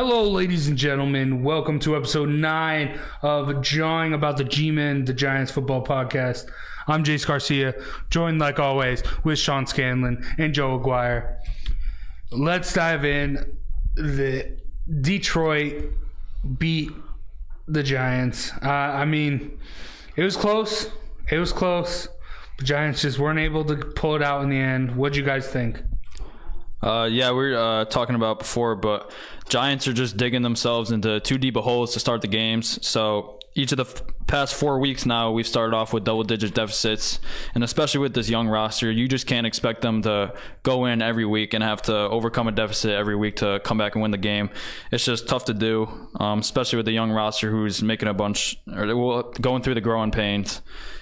Hello, ladies and gentlemen. Welcome to episode 9 of Jawing About the G-Men, the Giants Football Podcast. I'm Jace Garcia, joined like always with Sean Scanlon and Joe Aguirre. Let's dive in. The Detroit beat the Giants. It was close. The Giants just weren't able to pull it out in the end. What'd you guys think? We were talking about before, but Giants are just digging themselves into too deep of holes to start the games. So each of the past 4 weeks now, we've started off with double-digit deficits. And especially with this young roster, you just can't expect them to go in every week and have to overcome a deficit every week to come back and win the game. It's just tough to do, especially with the young roster who's making going through the growing pains.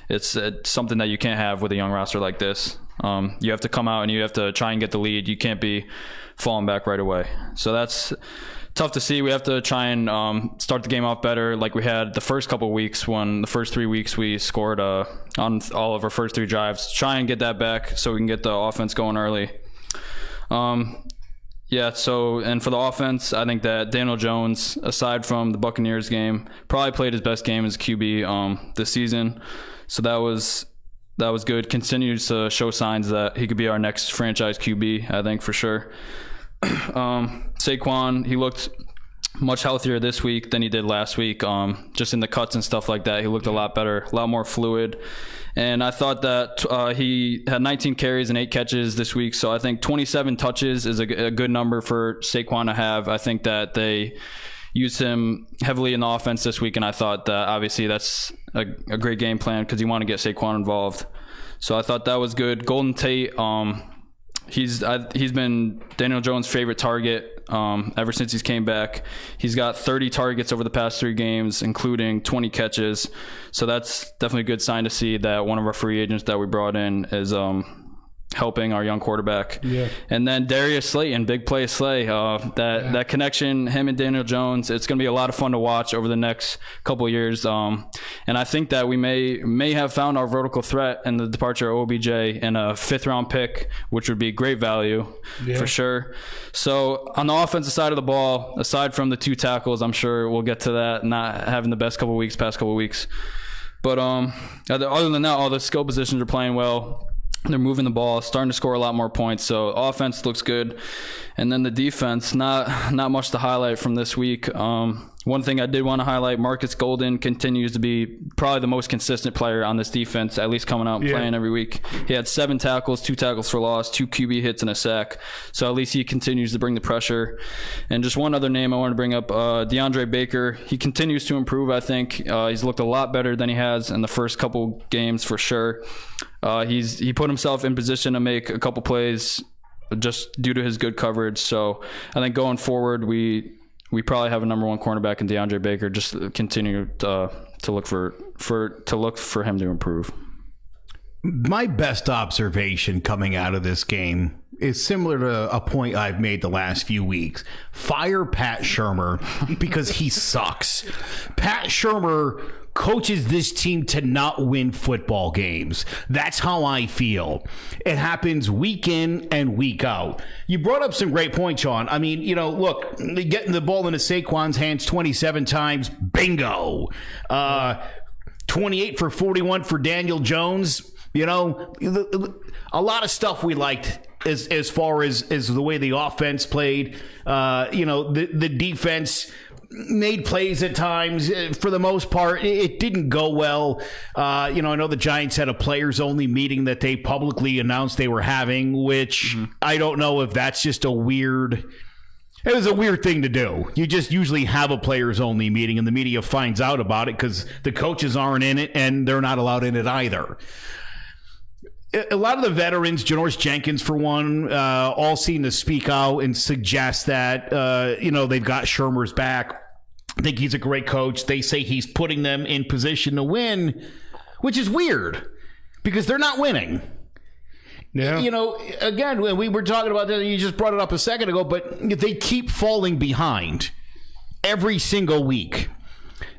It's something that you can't have with a young roster like this. You have to come out and you have to try and get the lead. You can't be falling back right away. So that's tough to see. We have to try and start the game off better like we had the first couple of weeks when the first 3 weeks we scored on all of our first 3 drives. Try and get that back so we can get the offense going early. And for the offense, I think that Daniel Jones, aside from the Buccaneers game, probably played his best game as QB this season. So that was good. Continues to show signs that he could be our next franchise QB, I think, for sure. Saquon, he looked much healthier this week than he did last week. Just in the cuts and stuff like that, he looked a lot better, a lot more fluid. And I thought that he had 19 carries and 8 catches this week. So I think 27 touches is a good number for Saquon to have. I think that they used him heavily in the offense this week, and I thought that obviously that's a great game plan because you want to get Saquon involved. So I thought that was good. Golden Tate, he's been Daniel Jones' favorite target ever since he's came back. He's got 30 targets over the past 3 games, including 20 catches. So that's definitely a good sign to see that one of our free agents that we brought in is helping our young quarterback. Yeah. And then Darius Slayton, big play Slay. That connection, him and Daniel Jones, it's going to be a lot of fun to watch over the next couple of years. And I think that we may have found our vertical threat in the departure of OBJ and a 5th-round pick, which would be great value for sure. So on the offensive side of the ball, aside from the 2 tackles, I'm sure we'll get to that, not having the past couple of weeks. But other than that, all the skill positions are playing well. They're moving the ball, starting to score a lot more points. So offense looks good. And then the defense, not much to highlight from this week. One thing I did want to highlight, Marcus Golden continues to be probably the most consistent player on this defense, at least coming out and playing every week. He had 7 tackles, 2 tackles for loss, 2 QB hits, and a sack. So at least he continues to bring the pressure. And just one other name I want to bring up, DeAndre Baker. He continues to improve, I think. He's looked a lot better than he has in the first couple games for sure. He put himself in position to make a couple plays just due to his good coverage. So I think going forward, we probably have a number 1 cornerback in DeAndre Baker. Just continue to look for him to improve. My best observation coming out of this game is similar to a point I've made the last few weeks. Fire Pat Shurmur because he sucks. Pat Shurmur coaches this team to not win football games. That's how I feel. It happens week in and week out. You brought up some great points, Sean. I mean, look, getting the ball into Saquon's hands 27 times, bingo. 28 for 41 for Daniel Jones. A lot of stuff we liked as far as the way the offense played. The defense made plays at times. For the most part, it didn't go well. I know the Giants had a players-only meeting that they publicly announced they were having, which I don't know if that's just it was a weird thing to do. You just usually have a players-only meeting, and the media finds out about it because the coaches aren't in it, and they're not allowed in it either. A lot of the veterans, Janoris Jenkins for one, all seem to speak out and suggest that, they've got Shurmur's back. I think he's a great coach. They say he's putting them in position to win, which is weird because they're not winning. Yeah. Again, when we were talking about that, you just brought it up a second ago, but they keep falling behind every single week.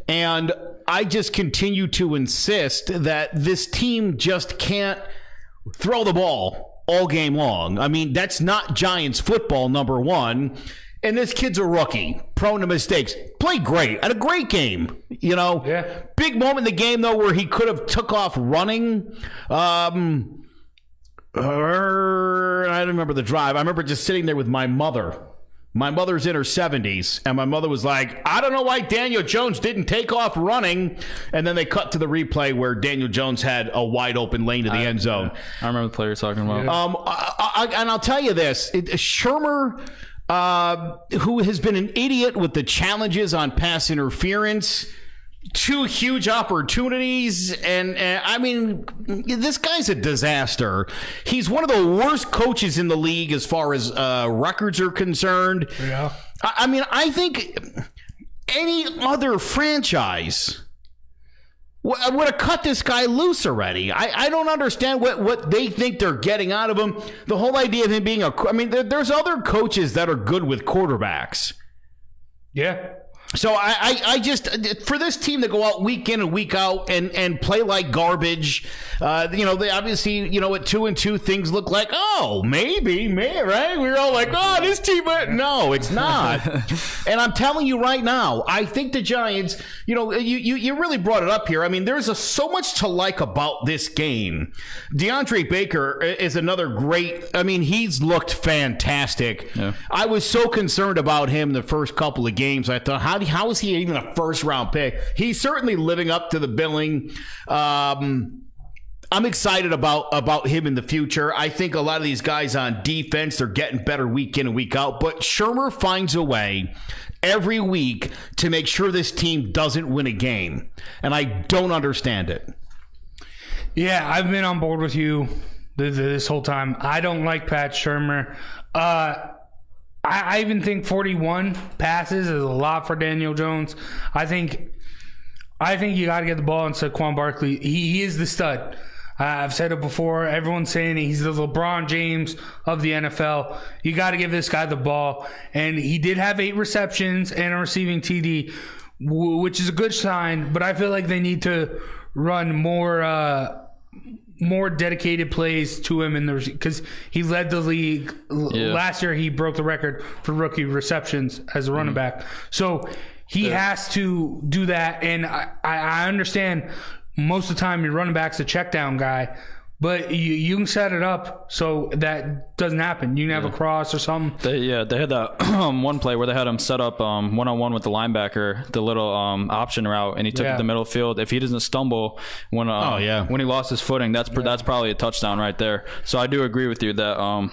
And I just continue to insist that this team just can't throw the ball all game long. I mean, that's not Giants football, number one. And this kid's a rookie, prone to mistakes. Played great. Had a great game. Yeah. Big moment in the game, though, where he could have took off running. I don't remember the drive. I remember just sitting there with my mother. My mother's in her 70s, and my mother was like, I don't know why Daniel Jones didn't take off running. And then they cut to the replay where Daniel Jones had a wide open lane to the end zone. I remember the player talking about. And I'll tell you this. Shurmur, who has been an idiot with the challenges on pass interference, 2 huge opportunities, and I mean, this guy's a disaster. He's one of the worst coaches in the league as far as records are concerned. Yeah. I mean, I think any other franchise would have cut this guy loose already. I don't understand what they think they're getting out of him. The whole idea of him being there's other coaches that are good with quarterbacks. Yeah. So I just, for this team to go out week in and week out and play like garbage, they obviously, at 2-2, things look like, maybe, right? We're all like, this team, no, it's not. And I'm telling you right now, I think the Giants, you really brought it up here. I mean, there's so much to like about this game. DeAndre Baker is another great, he's looked fantastic. Yeah. I was so concerned about him the first couple of games. I thought, how is he even a first-round pick? He's certainly living up to the billing. I'm excited about him in the future. I think a lot of these guys on defense, they're getting better week in and week out. But Shurmur finds a way every week to make sure this team doesn't win a game. And I don't understand it. Yeah, I've been on board with you this whole time. I don't like Pat Shurmur. I even think 41 passes is a lot for Daniel Jones. I think you got to get the ball on Saquon Barkley. He is the stud. I've said it before. Everyone's saying he's the LeBron James of the NFL. You got to give this guy the ball. And he did have 8 receptions and a receiving TD, which is a good sign. But I feel like they need to run more dedicated plays to him because he led the league. Yeah. Last year he broke the record for rookie receptions as a running back. So he has to do that. And I understand most of the time your running back's a check down guy, but you can set it up so that doesn't happen. You can have a cross or something. They had that one play where they had him set up one-on-one with the linebacker, the little option route, and he took it to the middle field. If he doesn't stumble when he lost his footing, that's probably a touchdown right there. So I do agree with you that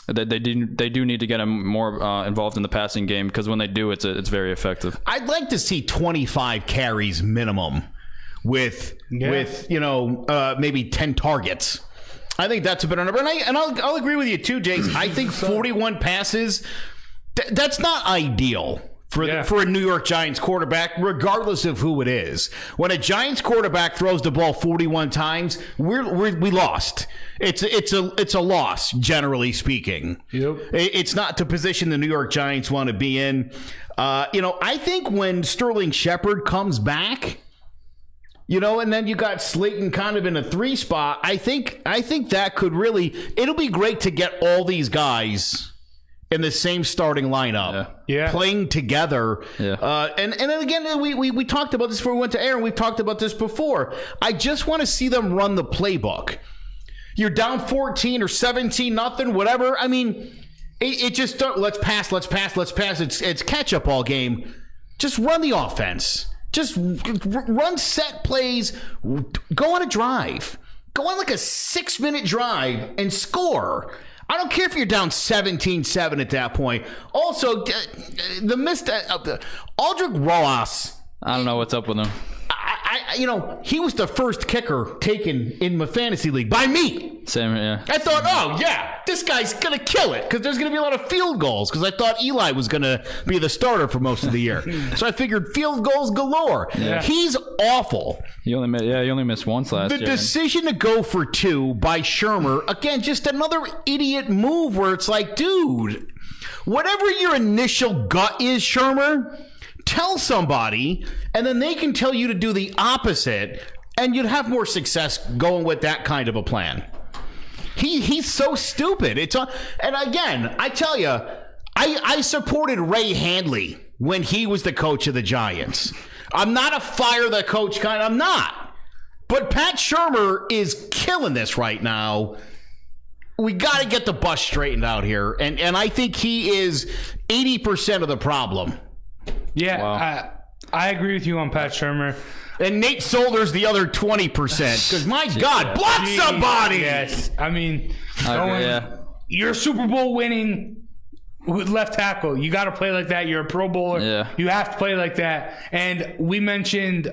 they do need to get him more involved in the passing game, because when they do, it's very effective. I'd like to see 25 carries minimum with maybe 10 targets. I think that's a better number. And I'll agree with you too, Jace. I think 41 passes, that's not ideal for a New York Giants quarterback, regardless of who it is. When a Giants quarterback throws the ball 41 times, we lost. It's a loss, generally speaking. Yep. It's not the position the New York Giants want to be in. I think when Sterling Shepard comes back, and then you got Slayton kind of in a 3 spot. I think that could really, it'll be great to get all these guys in the same starting lineup, playing together. Yeah. And then again, we talked about this before we went to air, and we've talked about this before. I just want to see them run the playbook. You're down 14 or 17, nothing, whatever. I mean, it just let's pass. It's catch up all game. Just run the offense. Just run set plays. Go on a drive. Go on like a 6-minute drive and score. I don't care if you're down 17-7 at that point. Also, the missed Aldrich Rojas. I don't know what's up with him. He was the first kicker taken in my fantasy league by me. Same, yeah. I thought, this guy's going to kill it, because there's going to be a lot of field goals, because I thought Eli was going to be the starter for most of the year. So I figured field goals galore. Yeah. He's awful. He only missed once last year. The decision to go for 2 by Shurmur, again, just another idiot move where it's like, dude, whatever your initial gut is, Shurmur, tell somebody, and then they can tell you to do the opposite, and you'd have more success going with that kind of a plan. He's so stupid. And again, I tell you, I supported Ray Handley when he was the coach of the Giants. I'm not a fire the coach kind. I'm not. But Pat Shurmur is killing this right now. We got to get the bus straightened out here. And I think he is 80% of the problem. Yeah, Wow. I agree with you on Pat Shurmur. And Nate Solder's the other 20%. Because, my God, block somebody! Yes. I mean, Yeah. you're Super Bowl winning with left tackle. You got to play like that. You're a Pro Bowler. Yeah. You have to play like that. And we mentioned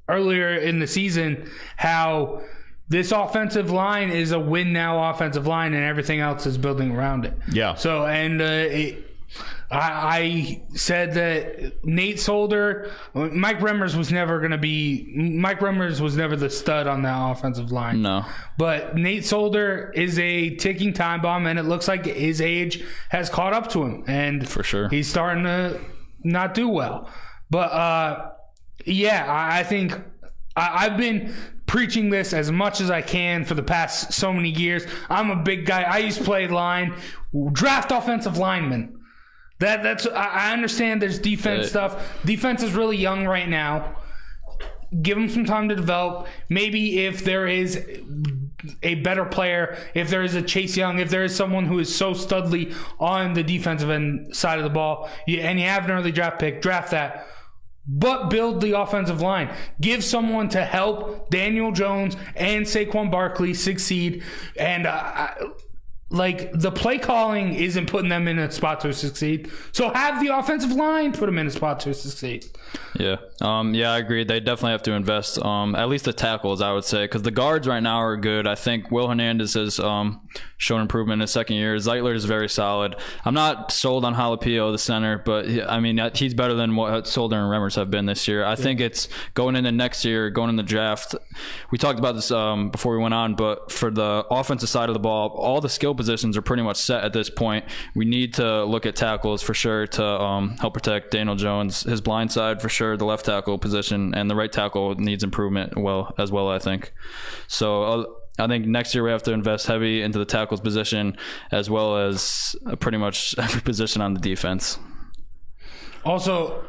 earlier in the season how this offensive line is a win-now offensive line and everything else is building around it. Yeah. So, and I said that Nate Solder, Mike Remmers was never the stud on that offensive line. No. But Nate Solder is a ticking time bomb, and it looks like his age has caught up to him. And For sure. he's starting to not do well. But, yeah, I think I've been preaching this as much as I can for the past so many years. I'm a big guy. I used to play line. Draft offensive linemen. That's I understand there's defense stuff. Defense is really young right now. Give them some time to develop. Maybe if there is a better player, if there is a Chase Young, if there is someone who is so studly on the defensive end side of the ball, and you have an early draft pick, draft that. But build the offensive line. Give someone to help Daniel Jones and Saquon Barkley succeed. And like, the play calling isn't putting them in a spot to succeed. So have the offensive line put them in a spot to succeed. Yeah. I agree. They definitely have to invest, at least the tackles, I would say, because the guards right now are good. I think Will Hernandez has shown improvement in his second year. Zeitler is very solid. I'm not sold on Jalapeno, the center, but I mean, he's better than what Solder and Remmers have been this year. I think it's going into next year, going in the draft. We talked about this before we went on, but for the offensive side of the ball, all the skill positions are pretty much set at this point. We need to look at tackles for sure to help protect Daniel Jones, his blind side for sure, the left tackle position, and the right tackle needs improvement as well, I think. So I think next year we have to invest heavy into the tackles position as well as pretty much every position on the defense. Also,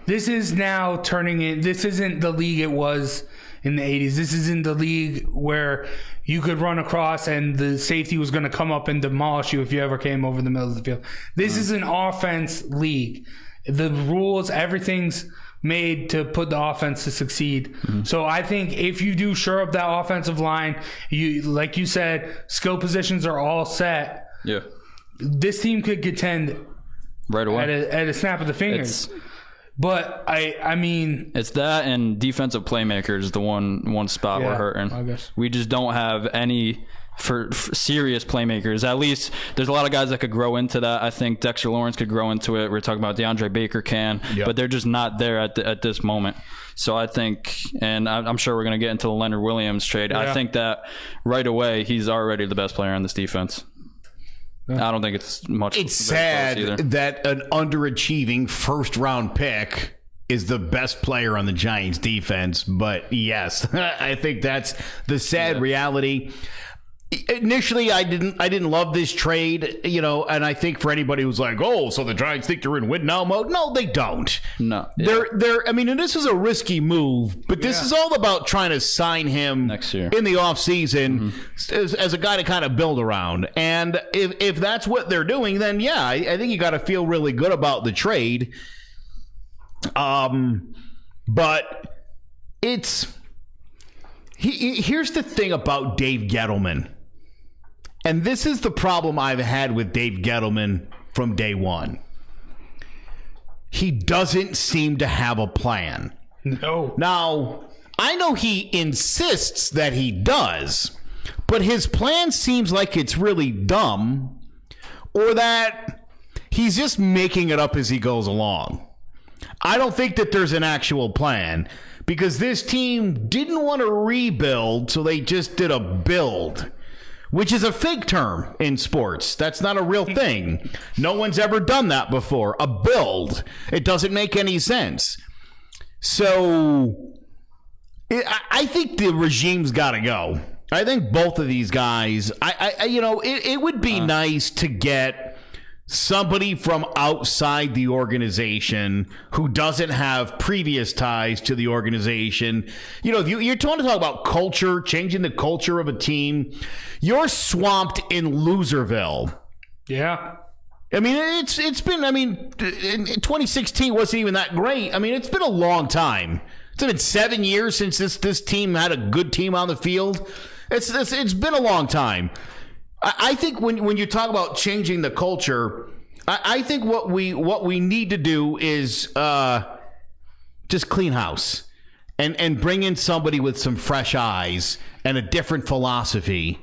this is now turning in. This isn't the league it was in the 80s. This isn't the league where you could run across and the safety was going to come up and demolish you if you ever came over the middle of the field. This is an offense league. The rules, everything's made to put the offense to succeed. So I think if you do shore up that offensive line, you, like you said, skill positions are all set. Yeah. This team could contend Right away. at a snap of the fingers. But I mean, it's that and defensive playmakers, the one spot we're hurting. I guess. We just don't have any for serious playmakers. At least there's a lot of guys that could grow into that. I think Dexter Lawrence could grow into it. We're talking about DeAndre Baker but they're just not there at this moment. So I think, and I'm sure we're going to get into the Leonard Williams trade. I think that right away he's already the best player on this defense. I don't think it's much. It's sad that an underachieving first-round pick is the best player on the Giants defense. But yes, I think that's the sad reality. Initially, I didn't love this trade, and I think for anybody who's like, oh, so the Giants think they're in win now mode. No, they don't. No, they're. I mean, and this is a risky move, but this is all about trying to sign him next year in the offseason as a guy to kind of build around. And if that's what they're doing, then I think you got to feel really good about the trade. But here's the thing about Dave Gettleman. And this is the problem I've had with Dave Gettleman from day one. He doesn't seem to have a plan. No. Now, I know he insists that he does, but his plan seems like it's really dumb, or that he's just making it up as he goes along. I don't think that there's an actual plan, because this team didn't want to rebuild, so they just did a build, which is a fake term in sports. That's not a real thing. No one's ever done that before. A build. It doesn't make any sense. So I think the regime's got to go. I think both of these guys, it would be nice to get somebody from outside the organization who doesn't have previous ties to the organization. You know, if you're trying to talk about culture, changing the culture of a team, you're swamped in Loserville. Yeah. I mean, it's been, in 2016 wasn't even that great. I mean, it's been a long time. It's been 7 years since this team had a good team on the field. It's been a long time. I think when you talk about changing the culture, I think what we need to do is just clean house and bring in somebody with some fresh eyes and a different philosophy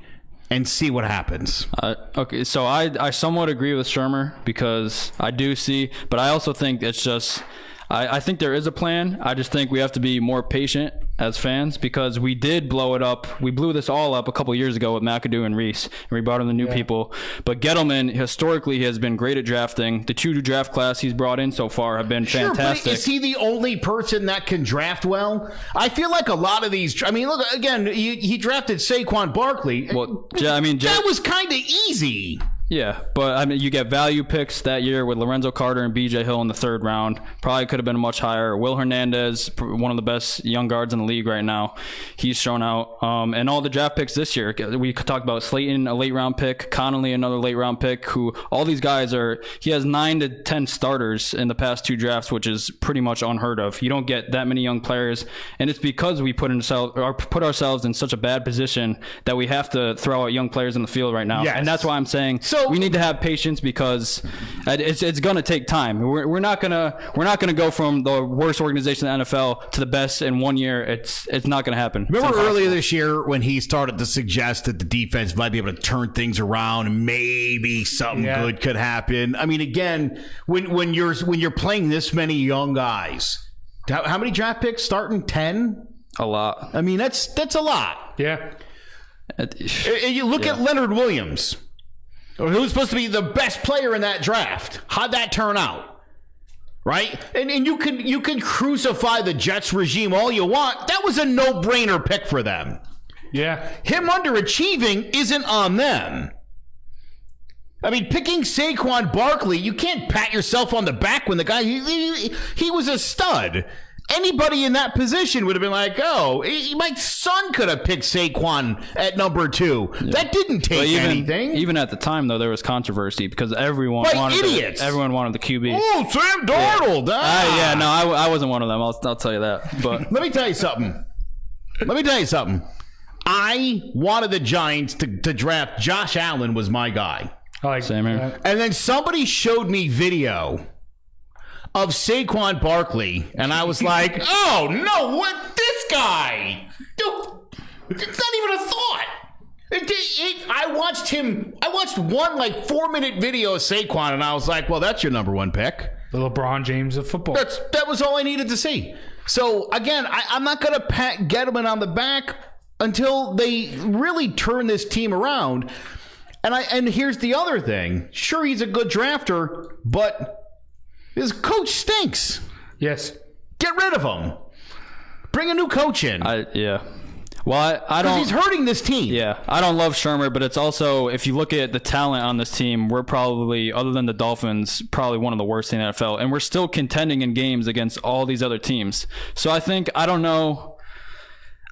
and see what happens. Okay, so I somewhat agree with Shurmur because I do see, but I also think it's just I think there is a plan. I just think we have to be more patient as fans because we did blow it up. We blew this all up a couple years ago with McAdoo and Reese, and we brought in the new people. But Gettleman, historically, has been great at drafting. The 2 draft class he's brought in so far have been fantastic. But is he the only person that can draft well? I feel like a lot of these. I mean, look again. He drafted Saquon Barkley. Well, that was kind of easy. Yeah, but I mean, you get value picks that year with Lorenzo Carter and B.J. Hill in the 3rd round. Probably could have been much higher. Will Hernandez, one of the best young guards in the league right now, he's shown out. And all the draft picks this year, we could talk about Slayton, a late round pick, Connolly, another late round pick. Who all these guys are? He has 9 to 10 starters in the past 2 drafts, which is pretty much unheard of. You don't get that many young players, and it's because we put ourselves in such a bad position that we have to throw out young players in the field right now. Yes. And that's why I'm saying. So we need to have patience because it's going to take time. We're not gonna go from the worst organization in the NFL to the best in 1 year. It's not going to happen. Remember earlier this year when he started to suggest that the defense might be able to turn things around and maybe something good could happen. I mean, again, when you're playing this many young guys, how many draft picks starting? 10? A lot. I mean, that's a lot. Yeah. You look at Leonard Williams, who was supposed to be the best player in that draft. How'd that turn out? Right? And you can crucify the Jets regime all you want. That was a no-brainer pick for them. Yeah. Him underachieving isn't on them. I mean, picking Saquon Barkley, you can't pat yourself on the back when the guy, he was a stud. Anybody in that position would have been like, oh, my son could have picked Saquon at number 2. Yeah. That didn't take anything. Even at the time, though, there was controversy because everyone wanted the QB. Oh, Sam Darnold. I wasn't one of them. I'll tell you that. But Let me tell you something. I wanted the Giants to draft Josh Allen was my guy. Same here. And then somebody showed me video of Saquon Barkley, and I was like, oh, no, what? This guy? Dude, it's not even a thought. I watched one 4-minute video of Saquon, and I was like, well, that's your number 1 pick. The LeBron James of football. That was all I needed to see. So, again, I'm not going to pat Gettleman on the back until they really turn this team around. And here's the other thing. Sure, he's a good drafter, but his coach stinks. Yes. Get rid of him. Bring a new coach in. Well, I don't. He's hurting this team. Yeah, I don't love Shurmur, but it's also, if you look at the talent on this team, we're probably, other than the Dolphins, probably one of the worst in the NFL, and we're still contending in games against all these other teams. So I think, I don't know.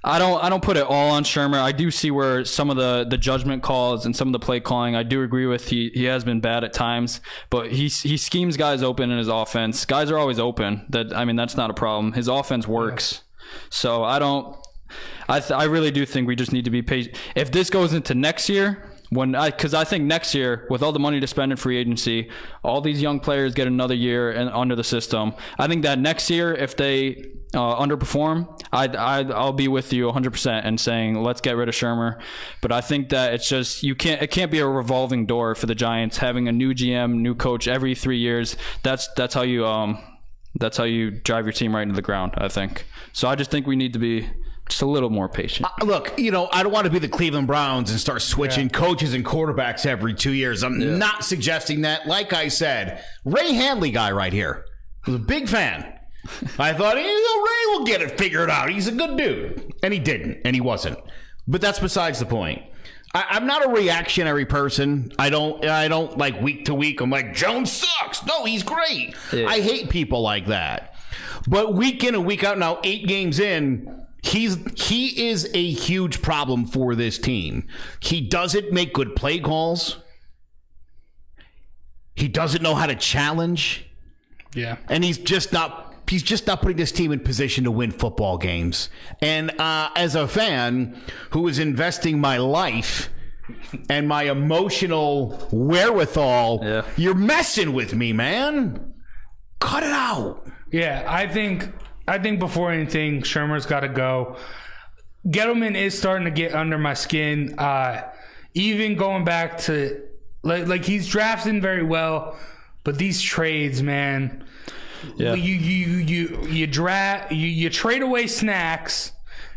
I don't put it all on Shurmur. I do see where some of the judgment calls and some of the play calling, I do agree with. He has been bad at times, but he schemes guys open in his offense. Guys are always open. That's not a problem. His offense works. So I really do think we just need to be patient. If this goes into next year, because I think next year, with all the money to spend in free agency, all these young players get another year under the system. I think that next year, if they underperform, I'll be with you 100% and saying let's get rid of Shurmur. But I think that it's just it can't be a revolving door for the Giants having a new GM, new coach every 3 years. That's how you drive your team right into the ground, I think. So I just think we need to be just a little more patient. Look, I don't want to be the Cleveland Browns and start switching coaches and quarterbacks every 2 years. I'm not suggesting that. Like I said, Ray Handley guy right here was a big fan. I thought, Ray will get it figured out. He's a good dude. And he didn't, and he wasn't. But that's besides the point. I'm not a reactionary person. I don't like week to week. I'm like, Jones sucks. No, he's great. Yeah. I hate people like that. But week in and week out now, 8 games in, he is a huge problem for this team. He doesn't make good play calls. He doesn't know how to challenge. Yeah. And he's just not putting this team in position to win football games. And as a fan who is investing my life and my emotional wherewithal, you're messing with me, man. Cut it out. Yeah, I think before anything, Shurmur's got to go. Gettleman is starting to get under my skin. Even going back to like he's drafting very well, but these trades, man. Yeah. You trade away Snacks,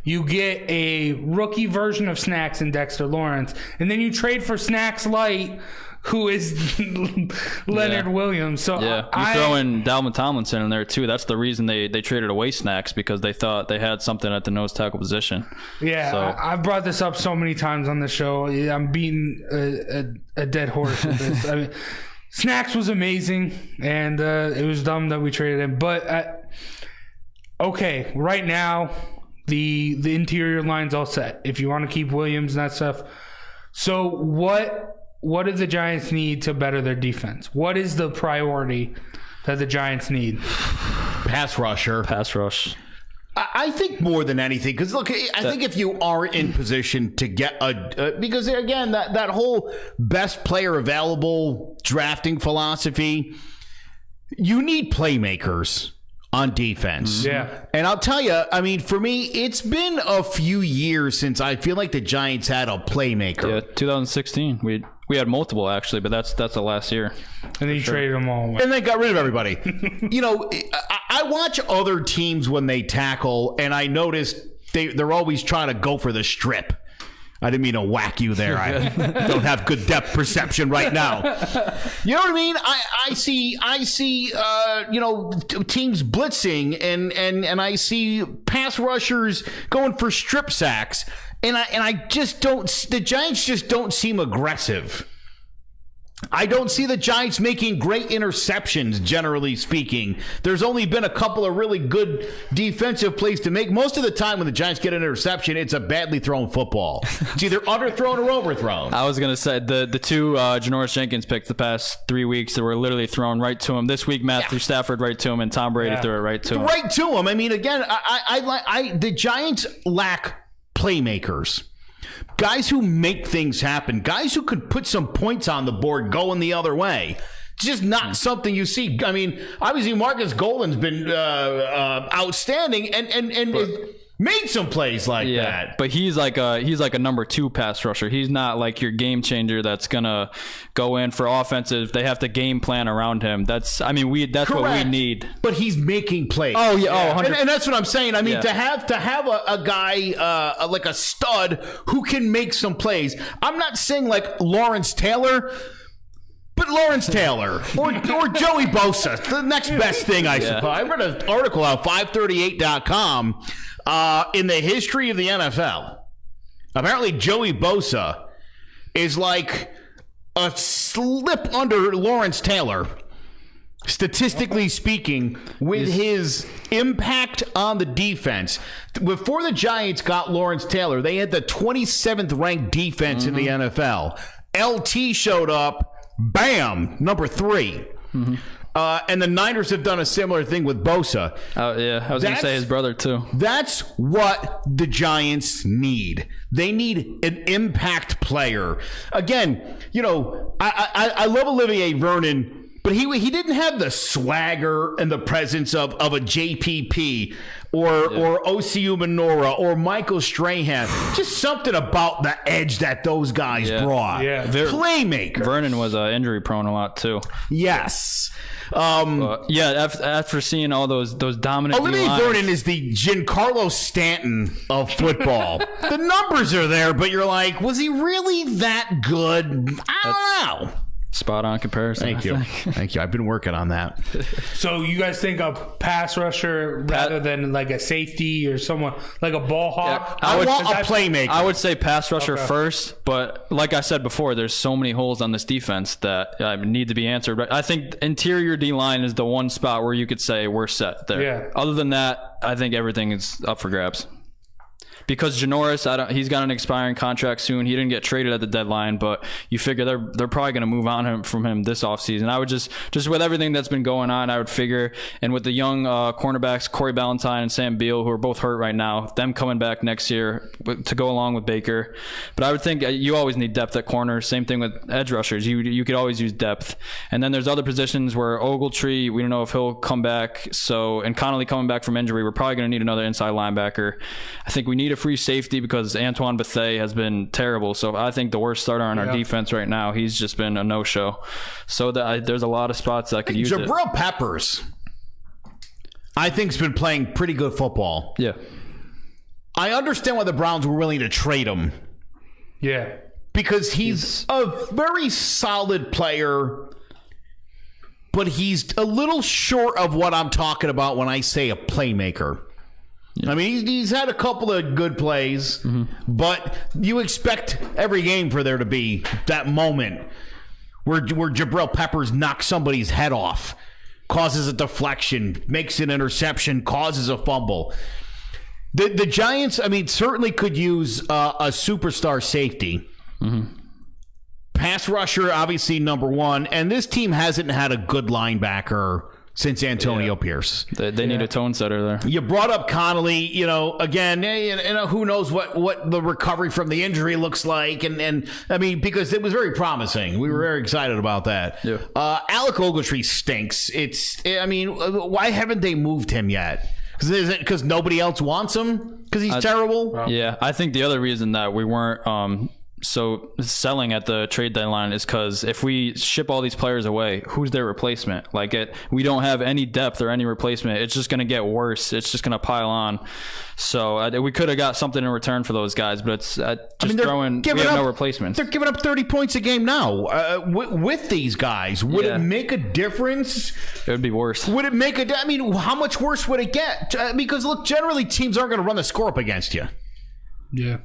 you get a rookie version of Snacks in Dexter Lawrence, and then you trade for Snacks Light, who is Leonard Williams. So you throw in Dalvin Tomlinson in there too. That's the reason they traded away Snacks, because they thought they had something at the nose tackle position. Yeah, so. I've brought this up so many times on the show. I'm beating a dead horse with this. I mean, Snacks was amazing, and it was dumb that we traded him. But, okay, right now, the interior line's all set. If you want to keep Williams and that stuff. So what do the Giants need to better their defense? What is the priority that the Giants need? Pass rusher. Pass rush. I think more than anything, because look, I think if you are in position to get because again, that whole best player available drafting philosophy, you need playmakers on defense. Yeah. And I'll tell you, I mean, for me, it's been a few years since I feel like the Giants had a playmaker. Yeah, 2016. We had multiple, actually, but that's the last year. And then you traded them all away. And they got rid of everybody. You know, I watch other teams when they tackle, and I notice they're always trying to go for the strip. I didn't mean to whack you there. I don't have good depth perception right now. You know what I mean? I see teams blitzing and I see pass rushers going for strip sacks. And I just don't. The Giants just don't seem aggressive. I don't see the Giants making great interceptions, generally speaking. There's only been a couple of really good defensive plays to make. Most of the time when the Giants get an interception, it's a badly thrown football. It's either underthrown or overthrown. I was going to say, the two Janoris Jenkins picks the past 3 weeks that were literally thrown right to him. This week, Matthew Stafford right to him, and Tom Brady threw it right to him. Right to him. I mean, again, the Giants lack playmakers. Guys who make things happen. Guys who could put some points on the board going the other way. It's just not something you see. I mean, obviously Marcus Golden's been outstanding and made some plays like that. But he's like a number 2 pass rusher. He's not like your game changer that's gonna go in for offensive. They have to game plan around him. That's what we need. But he's making plays. Oh yeah, oh, and that's what I'm saying. I mean, to have a guy like a stud who can make some plays. I'm not saying like Lawrence Taylor. But Lawrence Taylor or Joey Bosa, the next best thing, I suppose. I read an article on 538.com in the history of the NFL. Apparently, Joey Bosa is like a slip under Lawrence Taylor, statistically speaking, with his impact on the defense. Before the Giants got Lawrence Taylor, they had the 27th ranked defense in the NFL. LT showed up. Bam, number 3. And the Niners have done a similar thing with Bosa. Oh, yeah. I was going to say his brother, too. That's what the Giants need. They need an impact player. Again, you know, I love Olivier Vernon, but he didn't have the swagger and the presence of a JPP or Osi Umenora or Michael Strahan. Just something about the edge that those guys brought. Yeah. Playmaker. Vernon was injury prone a lot too. Yes. After seeing all those dominant Olivier Vernon is the Giancarlo Stanton of football. The numbers are there, but you're like, was he really that good? I don't know. spot on comparison. Thank you. Thank you. I've been working on that. So you guys think a pass rusher rather than like a safety or someone like a ball hawk? I want a playmaker. I would say pass rusher first, but like I said before, there's so many holes on this defense that need to be answered. But I think interior D-line is the one spot where you could say we're set there. Yeah. Other than that, I think everything is up for grabs. Because Janoris, he's got an expiring contract soon. He didn't get traded at the deadline, but you figure they're probably going to move on from him this offseason. I would just with everything that's been going on, I would figure, and with the young cornerbacks, Corey Ballantyne and Sam Beal, who are both hurt right now, them coming back next year to go along with Baker. But I would think you always need depth at corner. Same thing with edge rushers. You could always use depth. And then there's other positions where Ogletree, we don't know if he'll come back. And Connolly coming back from injury, we're probably going to need another inside linebacker. I think we need a free safety because Antoine Bethea has been terrible. So I think the worst starter on our defense right now, he's just been a no-show. So there's a lot of spots that I could use it. Jabril Peppers, I think, has been playing pretty good football. Yeah. I understand why the Browns were willing to trade him. Yeah. Because he's a very solid player, but he's a little short of what I'm talking about when I say a playmaker. Yeah. I mean, he's had a couple of good plays, but you expect every game for there to be that moment where Jabril Peppers knocks somebody's head off, causes a deflection, makes an interception, causes a fumble. The Giants, I mean, certainly could use a superstar safety. Pass rusher, obviously, number one. And this team hasn't had a good linebacker since Antonio Pierce. They need a tone setter there. You brought up Connolly, again, who knows what the recovery from the injury looks like. And I mean, because it was very promising. We were very excited about that. Yeah. Alec Ogletree stinks. Why haven't they moved him yet? Is it because nobody else wants him? Because he's terrible? Yeah, I think the other reason that we weren't so selling at the trade deadline is because if we ship all these players away, who's their replacement? We don't have any depth or any replacement. It's just going to get worse. It's just going to pile on. So we could have got something in return for those guys, but it's we have no replacements. They're giving up 30 points a game now with these guys. Would it make a difference? It would be worse. Would it make how much worse would it get? Because look, generally teams aren't going to run the score up against you. Yeah.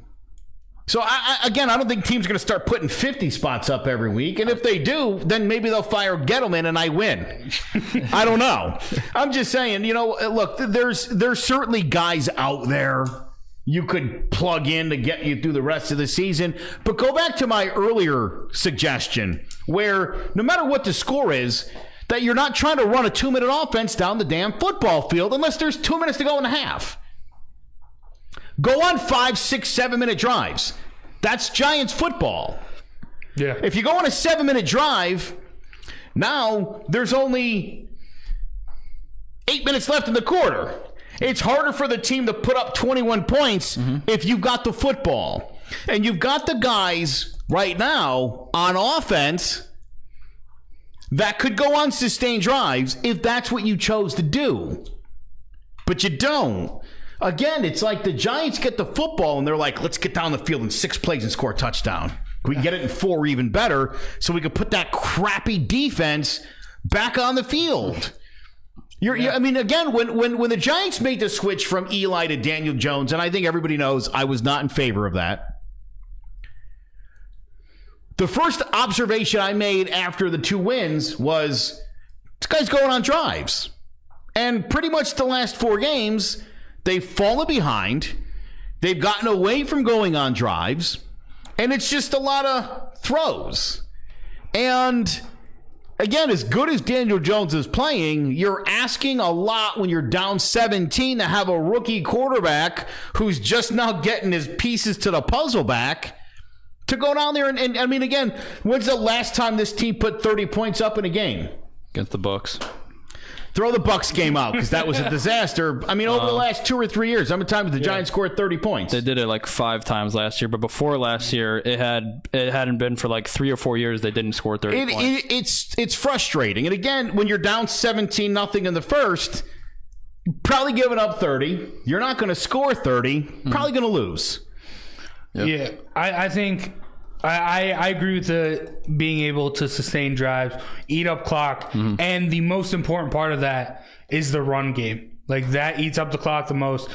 So, I don't think teams are going to start putting 50 spots up every week. And if they do, then maybe they'll fire Gettleman and I win. I don't know. I'm just saying, look, there's certainly guys out there you could plug in to get you through the rest of the season. But go back to my earlier suggestion where no matter what the score is, that you're not trying to run a 2-minute offense down the damn football field unless there's 2 minutes to go in a half. Go on 5, 6, 7-minute drives. That's Giants football. Yeah. If you go on a 7-minute drive, now there's only 8 minutes left in the quarter. It's harder for the team to put up 21 points if you've got the football. And you've got the guys right now on offense that could go on sustained drives if that's what you chose to do. But you don't. Again, it's like the Giants get the football and they're like, let's get down the field in 6 plays and score a touchdown. We can get it in 4 or even better so we can put that crappy defense back on the field. Again, when the Giants made the switch from Eli to Daniel Jones, and I think everybody knows I was not in favor of that. The first observation I made after the 2 wins was, this guy's going on drives. And pretty much the last 4 games, they've fallen behind. They've gotten away from going on drives. And it's just a lot of throws. And again, as good as Daniel Jones is playing, you're asking a lot when you're down 17 to have a rookie quarterback who's just now getting his pieces to the puzzle back to go down there. And I mean, again, when's the last time this team put 30 points up in a game? Against the Bucks. Throw the Bucks game out because that was a disaster. I mean, over the last 2 or 3 years, how many times did the Giants score 30 points? They did it like 5 times last year, but before last year, it hadn't been for like 3 or 4 years they didn't score 30 points. It's frustrating. And again, when you're down 17-0 in the first, probably giving up 30. You're not going to score 30. Probably going to lose. Yep. Yeah, I think I agree with the being able to sustain drives, eat up clock, and the most important part of that is the run game. Like, that eats up the clock the most.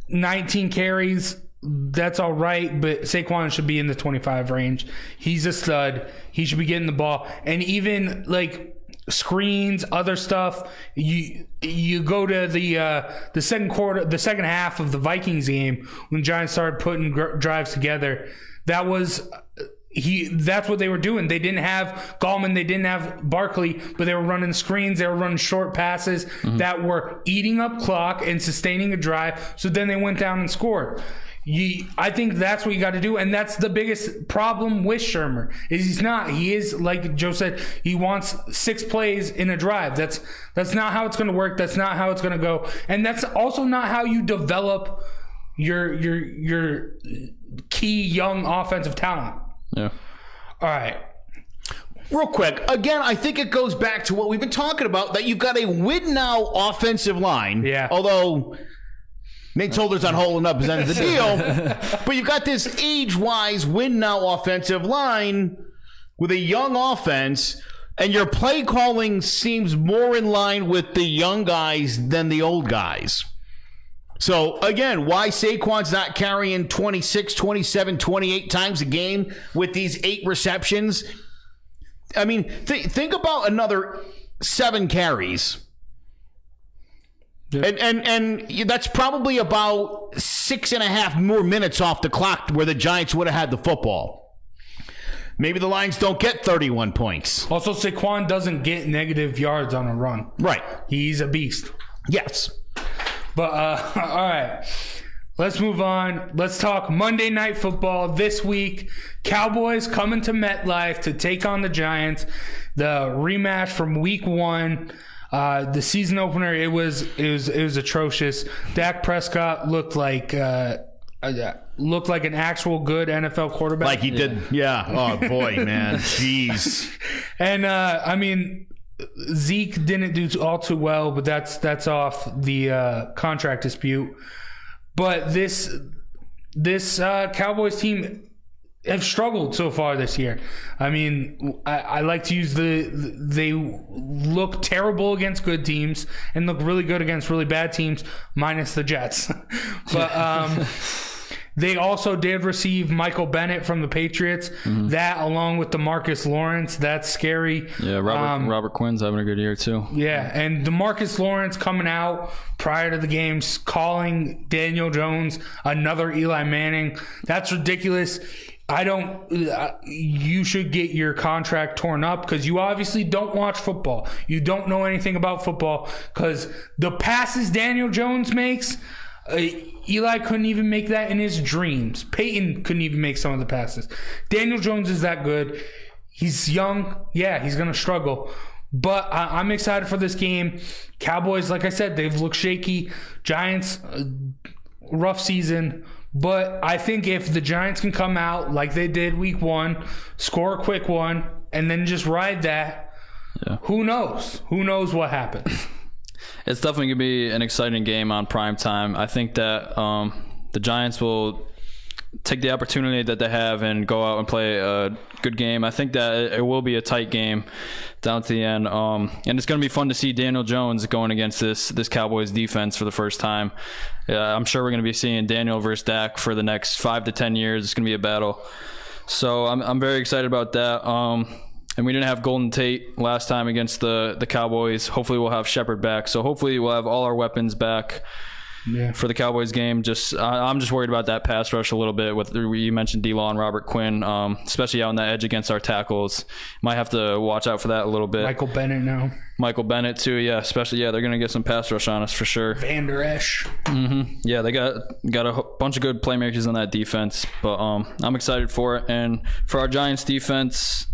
19 carries, that's all right, but Saquon should be in the 25 range. He's a stud. He should be getting the ball. And even, like, screens, other stuff, you go to the second half of the Vikings game when the Giants started putting drives together. That's what they were doing. They didn't have Gallman, they didn't have Barkley, but they were running screens, they were running short passes that were eating up clock and sustaining a drive. So then they went down and scored. I think that's what you got to do, and that's the biggest problem with Shurmur. He is, like Joe said, he wants 6 plays in a drive. That's not how it's going to work. That's not how it's going to go, and that's also not how you develop your key young offensive talent. Yeah. All right. Real quick, again, I think it goes back to what we've been talking about, that you've got a win-now offensive line. Yeah. Although Nate Solder's on holding up his end of the deal. But you've got this age-wise win-now offensive line with a young offense, and your play calling seems more in line with the young guys than the old guys. So, again, why Saquon's not carrying 26, 27, 28 times a game with these 8 receptions? I mean, think about another 7 carries. Yeah. And that's probably about 6.5 more minutes off the clock where the Giants would have had the football. Maybe the Lions don't get 31 points. Also, Saquon doesn't get negative yards on a run. Right. He's a beast. Yes. But, all right, let's move on. Let's talk Monday Night Football this week. Cowboys coming to MetLife to take on the Giants. The rematch from Week 1. The season opener, it was atrocious. Dak Prescott looked like an actual good NFL quarterback. Like he did, yeah. Oh boy, man, jeez. And I mean, Zeke didn't do all too well, but that's off the contract dispute. But this Cowboys team have struggled so far this year. I mean, I like to use they look terrible against good teams and look really good against really bad teams, minus the Jets. But they also did receive Michael Bennett from the Patriots. That, along with DeMarcus Lawrence, that's scary. Yeah, Robert Quinn's having a good year too. Yeah, and DeMarcus Lawrence coming out prior to the games calling Daniel Jones another Eli Manning. That's ridiculous. You should get your contract torn up because you obviously don't watch football. You don't know anything about football because the passes Daniel Jones makes, Eli couldn't even make that in his dreams. Peyton couldn't even make some of the passes. Daniel Jones is that good. He's young. Yeah, he's going to struggle. But I'm excited for this game. Cowboys, like I said, they've looked shaky. Giants, rough season. But I think if the Giants can come out like they did Week 1, score a quick one, and then just ride that, who knows? Who knows what happens? It's definitely going to be an exciting game on prime time. I think that the Giants will take the opportunity that they have and go out and play a good game. I think that it will be a tight game down to the end. And it's going to be fun to see Daniel Jones going against this Cowboys defense for the first time. I'm sure we're going to be seeing Daniel versus Dak for the next 5 to 10 years. It's going to be a battle. So I'm very excited about that. And we didn't have Golden Tate last time against the Cowboys. Hopefully we'll have Shepard back. So hopefully we'll have all our weapons back for the Cowboys game. I'm just worried about that pass rush a little bit. You mentioned D-Law and Robert Quinn, especially out on that edge against our tackles. Might have to watch out for that a little bit. Michael Bennett now. Michael Bennett too, yeah. Especially, they're going to get some pass rush on us for sure. Van Der Esch. Yeah, they got a bunch of good playmakers on that defense. But I'm excited for it. And for our Giants defense,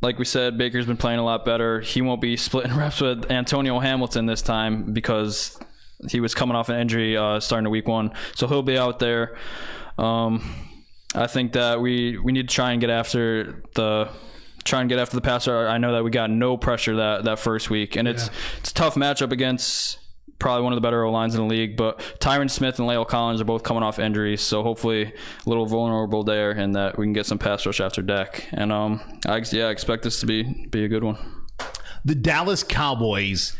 like we said, Baker's been playing a lot better. He won't be splitting reps with Antonio Hamilton this time because he was coming off an injury starting to Week 1. So he'll be out there. I think that we need to try and get after the passer. I know that we got no pressure that first week, and it's a tough matchup against probably one of the better O-lines in the league. But Tyron Smith and La'el Collins are both coming off injuries, so hopefully a little vulnerable there, and that we can get some pass rush after Dak. And I expect this to be a good one. The Dallas Cowboys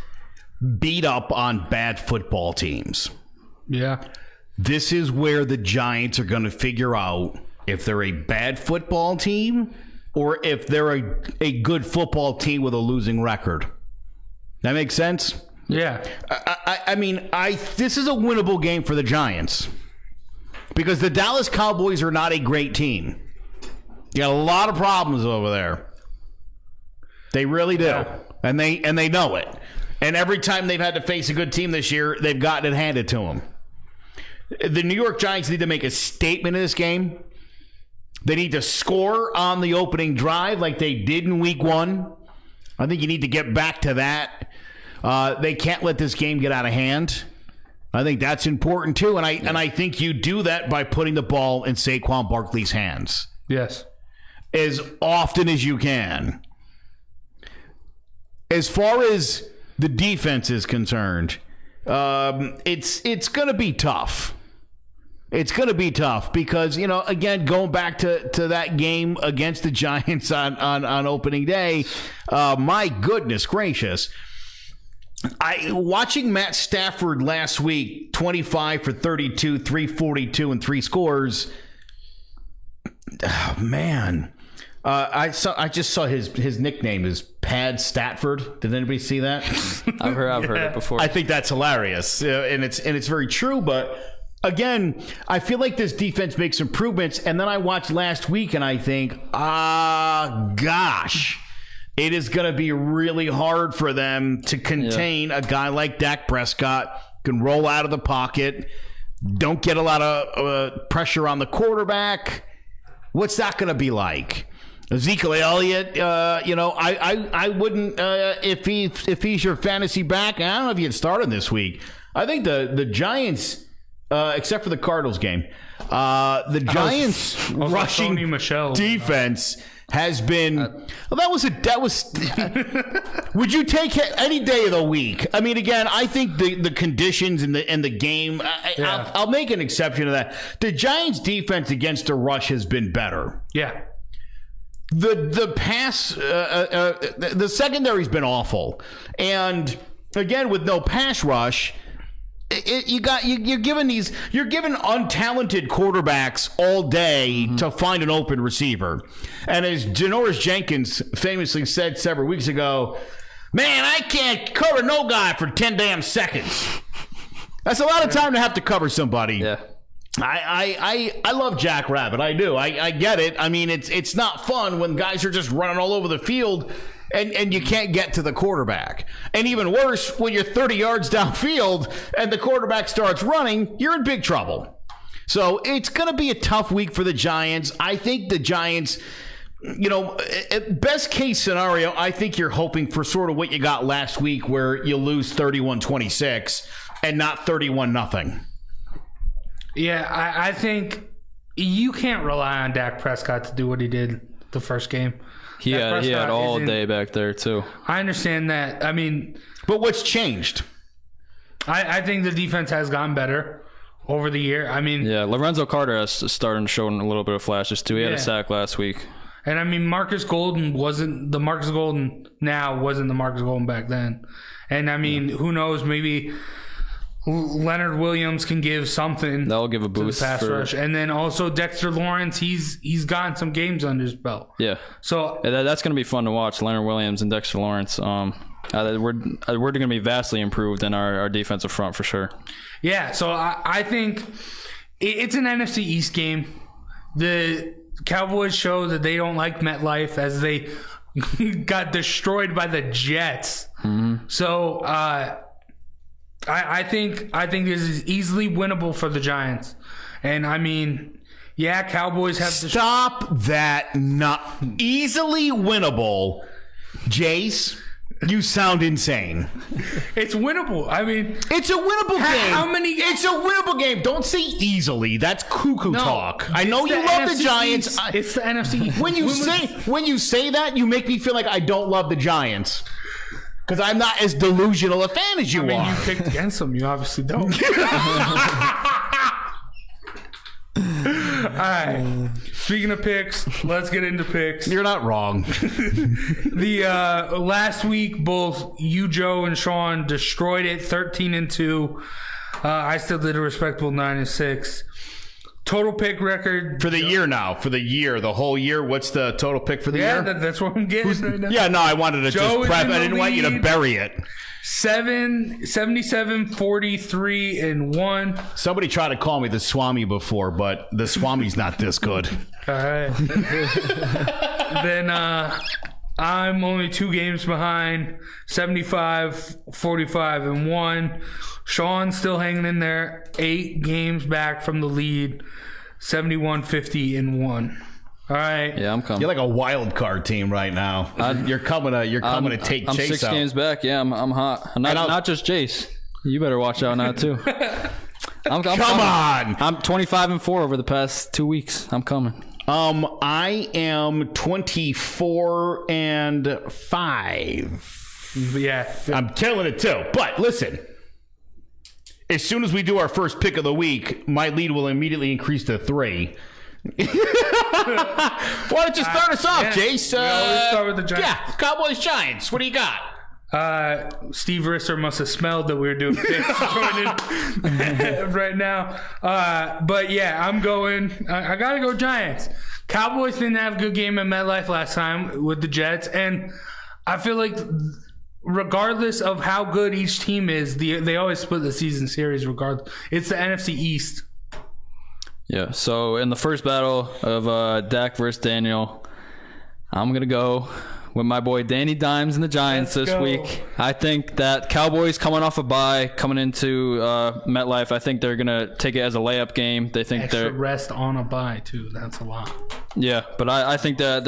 beat up on bad football teams. Yeah. This is where the Giants are going to figure out if they're a bad football team or if they're a good football team with a losing record. That makes sense? Yeah. I mean, this is a winnable game for the Giants because the Dallas Cowboys are not a great team. You got a lot of problems over there. They really do. Yeah. And they know it. And every time they've had to face a good team this year, they've gotten it handed to them. The New York Giants need to make a statement in this game. They need to score on the opening drive like they did in week 1. I think you need to get back to that. They can't let this game get out of hand. I think that's important too. And I think you do that by putting the ball in Saquon Barkley's hands. Yes. As often as you can. As far as the defense is concerned, it's going to be tough. It's going to be tough because, again, going back to that game against the Giants on opening day, my goodness gracious. Watching Matt Stafford last week, 25 for 32, 342, and 3 scores. Oh, man. I just saw his nickname is Pad Statford. Did anybody see that? I've heard it before. I think that's hilarious, and it's very true. But again, I feel like this defense makes improvements, and then I watched last week, and I think, gosh, it is going to be really hard for them to contain a guy like Dak Prescott. Can roll out of the pocket, don't get a lot of pressure on the quarterback. What's that going to be like? Ezekiel Elliott, I wouldn't if he's your fantasy back. I don't know if you'd start him this week. I think the Giants, except for the Cardinals game, the Giants rushing defense has been. That was. Would you take any day of the week? I mean, again, I think the conditions and the game. I'll make an exception to that. The Giants' defense against the rush has been better. Yeah. The pass, the secondary's been awful, and again with no pass rush, you're given untalented quarterbacks all day to find an open receiver, and as Janoris Jenkins famously said several weeks ago, man, I can't cover no guy for 10 damn seconds. That's a lot of time to have to cover somebody. Yeah. I love Jack Rabbit. I do. I get it. I mean, it's not fun when guys are just running all over the field and you can't get to the quarterback. And even worse, when you're 30 yards downfield and the quarterback starts running, you're in big trouble. So it's going to be a tough week for the Giants. I think the Giants, best case scenario, I think you're hoping for sort of what you got last week where you lose 31-26 and not 31-0. Yeah, I think you can't rely on Dak Prescott to do what he did the first game. He had all day back there, too. I understand that. I mean... But what's changed? I think the defense has gotten better over the year. I mean... Yeah, Lorenzo Carter has started showing a little bit of flashes, too. He had a sack last week. And, I mean, Marcus Golden wasn't the Marcus Golden back then. And, I mean, who knows, maybe... Leonard Williams can give something. That'll give a boost to the pass rush, and then also Dexter Lawrence. He's gotten some games under his belt. Yeah, so that's going to be fun to watch. Leonard Williams and Dexter Lawrence. We're going to be vastly improved in our defensive front for sure. Yeah, so I think it's an NFC East game. The Cowboys show that they don't like MetLife as they got destroyed by the Jets. Mm-hmm. So. I think this is easily winnable for the Giants. And, I mean, yeah, Cowboys have... Stop that. Not easily winnable. Jace, you sound insane. It's winnable. I mean... It's a winnable game. How many... It's a winnable game. Don't say easily. That's cuckoo talk. I know you love the Giants. It's the NFC. When you say that, you make me feel like I don't love the Giants. Because I'm not as delusional a fan as you are. You picked against them. You obviously don't. All right. Speaking of picks, let's get into picks. You're not wrong. The last week, both you, Joe, and Sean destroyed it, 13-2. I still did a respectable 9-6. Total pick record For the year now. For the year. The whole year. What's the total pick for the year? Yeah, that's what I'm getting right now. Yeah, no, I wanted to Joe just prep. is in I didn't the want you to lead. bury it. 77, 43, and 1. Somebody tried to call me the Swami before, but the Swami's not this good. All right. Then I'm only 2 games behind, 75, 45, and 1. Sean's still hanging in there, 8 games back from the lead, 71, 50, and 1. All right. Yeah, I'm coming. You're like a wild card team right now. You're coming to take I'm Chase 6 out. games back. Yeah, I'm hot. Not just Jace. You better watch out now too. I'm Come coming. on. I'm 25-4 over the past 2 weeks. I'm coming. I am 24-5. Yeah. I'm killing it too. But listen, as soon as we do our first pick of the week, my lead will immediately increase to 3. Why don't you start us off, yeah. Jace? We always start with the Giants. Yeah, Cowboys Giants. What do you got? Steve Risser must have smelled that we were doing picks right now. But yeah, I'm going. I got to go Giants. Cowboys didn't have a good game at MetLife last time with the Jets, and I feel like regardless of how good each team is, they always split the season series regardless. It's the NFC East. Yeah, so in the first battle of Dak versus Daniel, I'm going to go with my boy Danny Dimes and the Giants Let's this go. week. I think that Cowboys coming off a bye, coming into MetLife, I think they're going to take it as a layup game. They think Extra they're rest on a bye too. That's a lot. Yeah, but I think that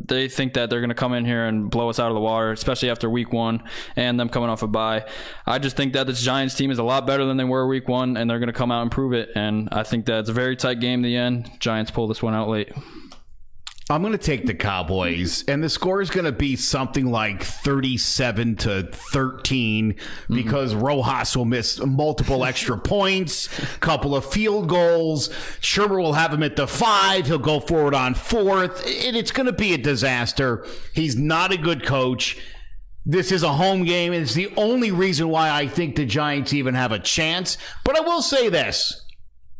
they think that they're gonna come in here and blow us out of the water, especially after week 1 and them coming off a bye. I just think that this Giants team is a lot better than they were week 1, and they're gonna come out and prove it. And I think that it's a very tight game in the end. Giants pull this one out late. I'm going to take the Cowboys, and the score is going to be something like 37-13 because Rojas will miss multiple extra points, couple of field goals. Shurmur will have him at the 5. He'll go forward on 4th, and it's going to be a disaster. He's not a good coach. This is a home game, and it's the only reason why I think the Giants even have a chance. But I will say this.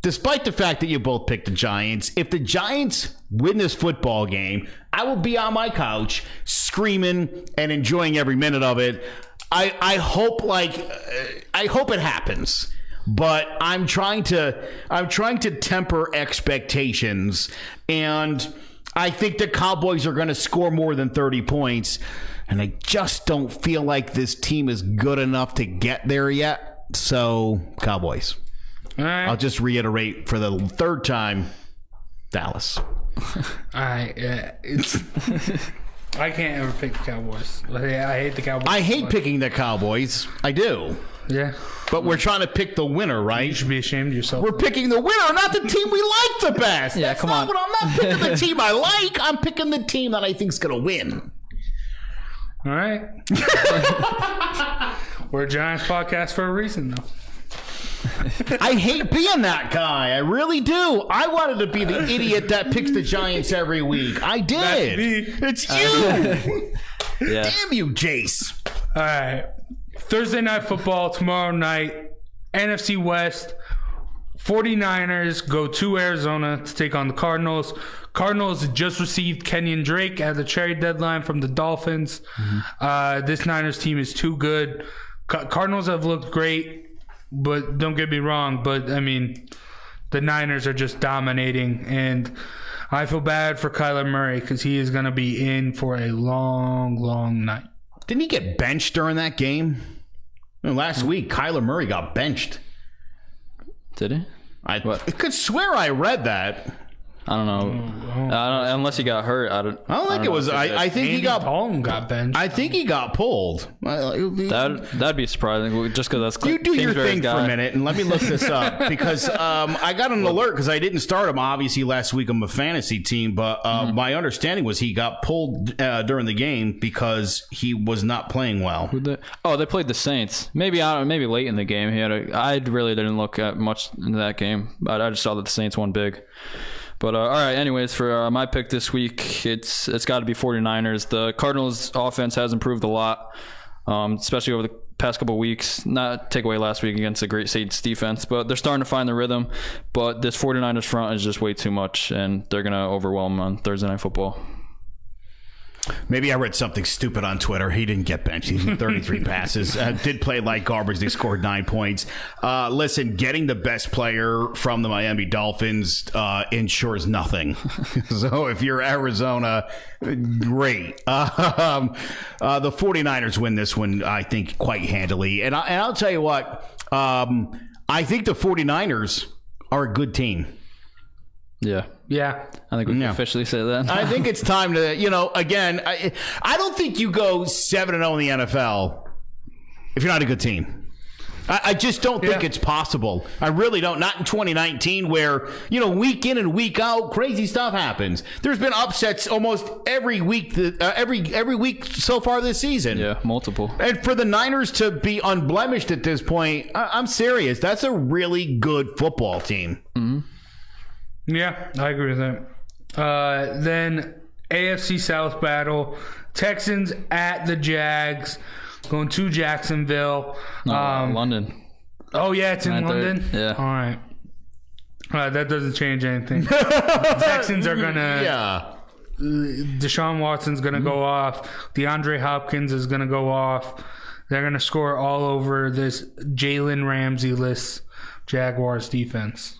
Despite the fact that you both picked the Giants, if the Giants win this football game, I will be on my couch screaming and enjoying every minute of it. I hope it happens, but I'm trying to temper expectations, and I think the Cowboys are going to score more than 30 points, and I just don't feel like this team is good enough to get there yet. So, Cowboys. All right. I'll just reiterate for the 3rd time, Dallas. All right. Yeah. I can't ever pick the Cowboys. I hate the Cowboys. I hate picking the Cowboys. I do. Yeah. But we're trying to pick the winner, right? You should be ashamed of yourself. We're picking the winner, not the team we like the best. Yeah, That's come not on. What I'm not picking the team I like. I'm picking the team that I think's going to win. All right. We're a Giants podcast for a reason, though. I hate being that guy. I really do. I wanted to be the idiot that picks the Giants every week. I did. That's me. It's you. Yeah. Damn you, Jace. All right. Thursday Night Football tomorrow night. NFC West. 49ers go to Arizona to take on the Cardinals. Cardinals just received Kenyon Drake at the trade deadline from the Dolphins. This Niners team is too good. Cardinals have looked great. But don't get me wrong, but I mean, the Niners are just dominating, and I feel bad for Kyler Murray because he is going to be in for a long, long night. Didn't he get benched during that game? Last week, Kyler Murray got benched. Did he? I could swear I read that. I don't know. Unless he got hurt. I don't think it was. I think he got benched. I think he got pulled. That'd be surprising. Just because that's you do your Kingsbury's thing guy. for a minute and let me look this up because I got an alert because I didn't start him obviously last week on my fantasy team, but my understanding was he got pulled during the game because he was not playing well. They played the Saints. Maybe late in the game. I really didn't look at much in that game, but I just saw that the Saints won big. But all right, anyways, for my pick this week, it's got to be 49ers. The Cardinals' offense has improved a lot, especially over the past couple of weeks. Not take away last week against a great Saints defense, but they're starting to find the rhythm. But this 49ers front is just way too much, and they're going to overwhelm on Thursday Night Football. Maybe I read something stupid on Twitter. He didn't get benched. He's 33 passes. Did play like garbage. They scored 9 points. Listen, getting the best player from the Miami Dolphins ensures nothing. So if you're Arizona, great. The 49ers win this one, I think, quite handily. And I'll tell you what, I think the 49ers are a good team. Yeah. I think we can officially say that. I think it's time to, again, I don't think you go 7-0 in the NFL if you're not a good team. I just don't think it's possible. I really don't. Not in 2019 where, week in and week out, crazy stuff happens. There's been upsets almost every week, every week so far this season. Yeah, multiple. And for the Niners to be unblemished at this point, I'm serious. That's a really good football team. Mm-hmm. Yeah, I agree with that. Then AFC South battle. Texans at the Jags. Going to Jacksonville. London. Oh, yeah, it's in London? Yeah. All right. That doesn't change anything. Texans are going to... Yeah. Deshaun Watson's going to go off. DeAndre Hopkins is going to go off. They're going to score all over this Jalen Ramsey-less Jaguars defense.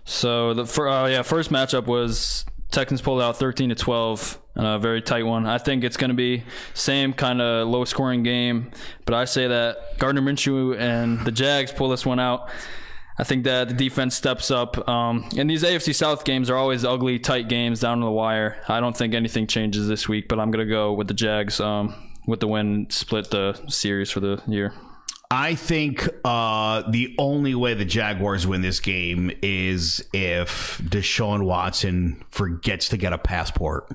So the first matchup was Texans pulled out 13-12, a very tight one. I think it's going to be same kind of low scoring game, but I say that Gardner Minshew and the Jags pull this one out. I think that the defense steps up. And these AFC South games are always ugly, tight games down to the wire. I don't think anything changes this week, but I'm going to go with the Jags with the win, split the series for the year. I think the only way the Jaguars win this game is if Deshaun Watson forgets to get a passport.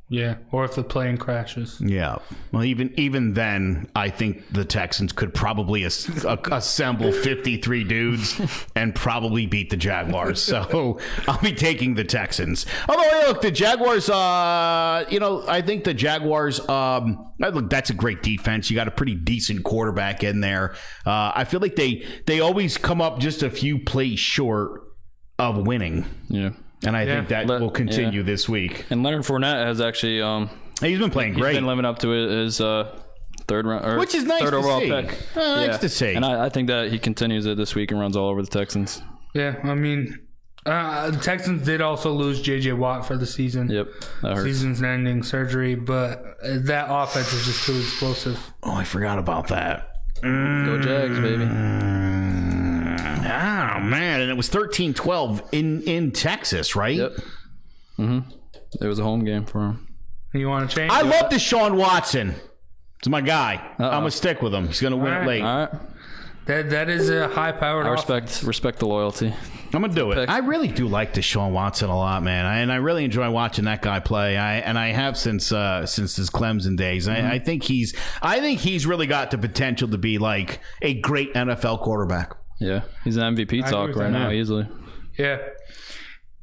Yeah, or if the plane crashes. Yeah. Well, even then, I think the Texans could probably assemble 53 dudes and probably beat the Jaguars. So I'll be taking the Texans. Although, hey, look, the Jaguars, I think the Jaguars, look, that's a great defense. You got a pretty decent quarterback in there. I feel like they always come up just a few plays short of winning. Yeah. And I think that will continue this week. And Leonard Fournette has actually he's been playing great. He's been living up to his third round, which is nice third to overall see. pick. Nice to see. And I think that he continues it this week and runs all over the Texans. Yeah, I mean, the Texans did also lose J.J. Watt for the season. Yep, that hurts. Season-ending surgery, but that offense is just too explosive. Oh, I forgot about that. Go Jags, baby. Oh, man. And it was 13-12 in Texas, right? Yep. Mm-hmm. It was a home game for him. You want to change? I love Deshaun Watson. It's my guy. I'm going to stick with him. He's going to win it late. All right. That is a high-powered offense. Respect the loyalty. I'm going to do it. I really do like Deshaun Watson a lot, man. And I really enjoy watching that guy play. I have since his Clemson days. Mm-hmm. I think he's really got the potential to be like a great NFL quarterback. Yeah, he's an MVP talk right now, easily. Yeah.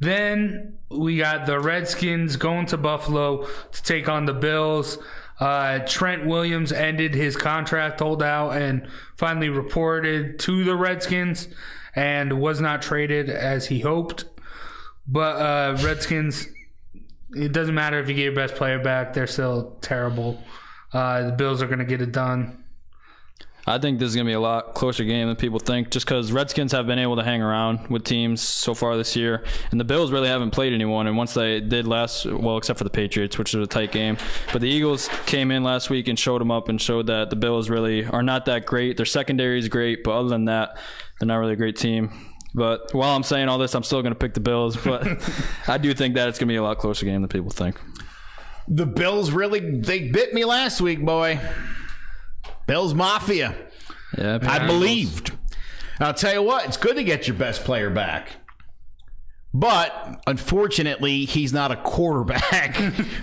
Then we got the Redskins going to Buffalo to take on the Bills. Trent Williams ended his contract holdout and finally reported to the Redskins and was not traded as he hoped. But Redskins, it doesn't matter if you get your best player back, they're still terrible. The Bills are going to get it done. I think this is going to be a lot closer game than people think, just because Redskins have been able to hang around with teams so far this year, and the Bills really haven't played anyone, and once they did except for the Patriots, which was a tight game, but the Eagles came in last week and showed them up and showed that the Bills really are not that great. Their secondary is great, but other than that, they're not really a great team. But while I'm saying all this, I'm still going to pick the Bills. But I do think that it's going to be a lot closer game than people think. The Bills they bit me last week, boy. Bills Mafia. Yeah, I believed. I'll tell you what, it's good to get your best player back. But, unfortunately, he's not a quarterback.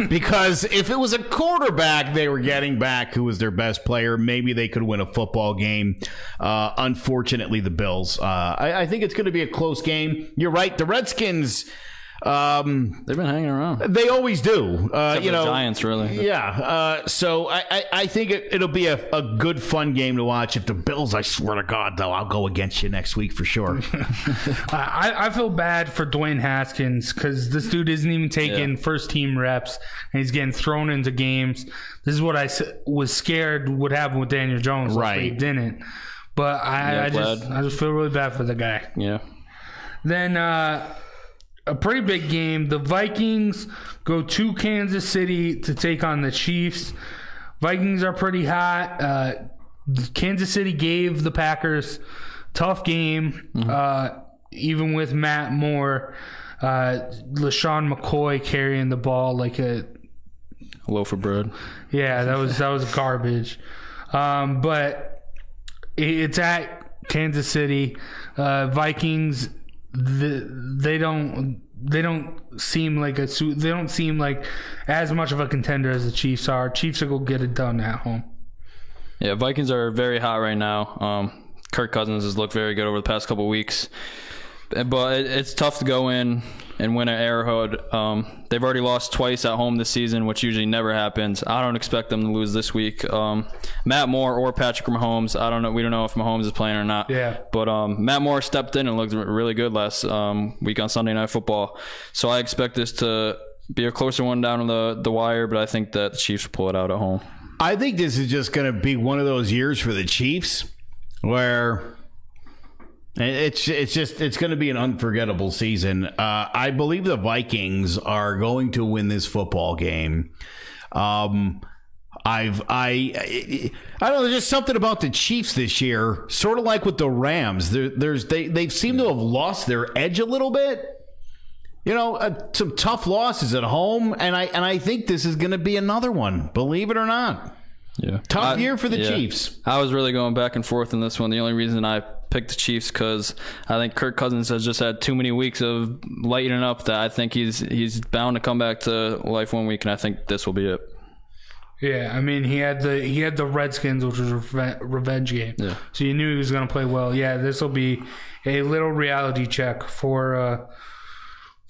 Because if it was a quarterback they were getting back who was their best player, maybe they could win a football game. Unfortunately, the Bills. I think it's going to be a close game. You're right. The Redskins... they've been hanging around. They always do. Except for the Giants, really. Yeah. So I think it'll be a good, fun game to watch. If the Bills, I swear to God, though, I'll go against you next week for sure. I feel bad for Dwayne Haskins because this dude isn't even taking first-team reps, and he's getting thrown into games. This is what I was scared would happen with Daniel Jones. Right. He didn't. But I just feel really bad for the guy. Yeah. Then... a pretty big game. The Vikings go to Kansas City to take on the Chiefs. Vikings are pretty hot. Kansas City gave the Packers tough game, even with Matt Moore, LaShawn McCoy carrying the ball like a loaf of bread. Yeah, that was garbage. But it's at Kansas City. Vikings. They don't seem like as much of a contender as the Chiefs are. Chiefs will go get it done at home. Yeah, Vikings are very hot right now. Kirk Cousins has looked very good over the past couple of weeks, but it's tough to go in and win at Arrowhead. They've already lost twice at home this season, which usually never happens. I don't expect them to lose this week. Matt Moore or Patrick Mahomes, I don't know. We don't know if Mahomes is playing or not. Yeah. But Matt Moore stepped in and looked really good last week on Sunday Night Football. So I expect this to be a closer one down on the wire, but I think that the Chiefs will pull it out at home. I think this is just going to be one of those years for the Chiefs where... It's going to be an unforgettable season. I believe the Vikings are going to win this football game. I don't know. There's just something about the Chiefs this year, sort of like with the Rams. They seem to have lost their edge a little bit. You know, some tough losses at home, and I think this is going to be another one. Believe it or not. Yeah, tough year for the Chiefs. I was really going back and forth in this one. The only reason I picked the Chiefs because I think Kirk Cousins has just had too many weeks of lightening up that I think he's bound to come back to life one week, and I think this will be it. Yeah, I mean he had the Redskins, which was a revenge game. Yeah. So you knew he was going to play well. Yeah, this will be a little reality check for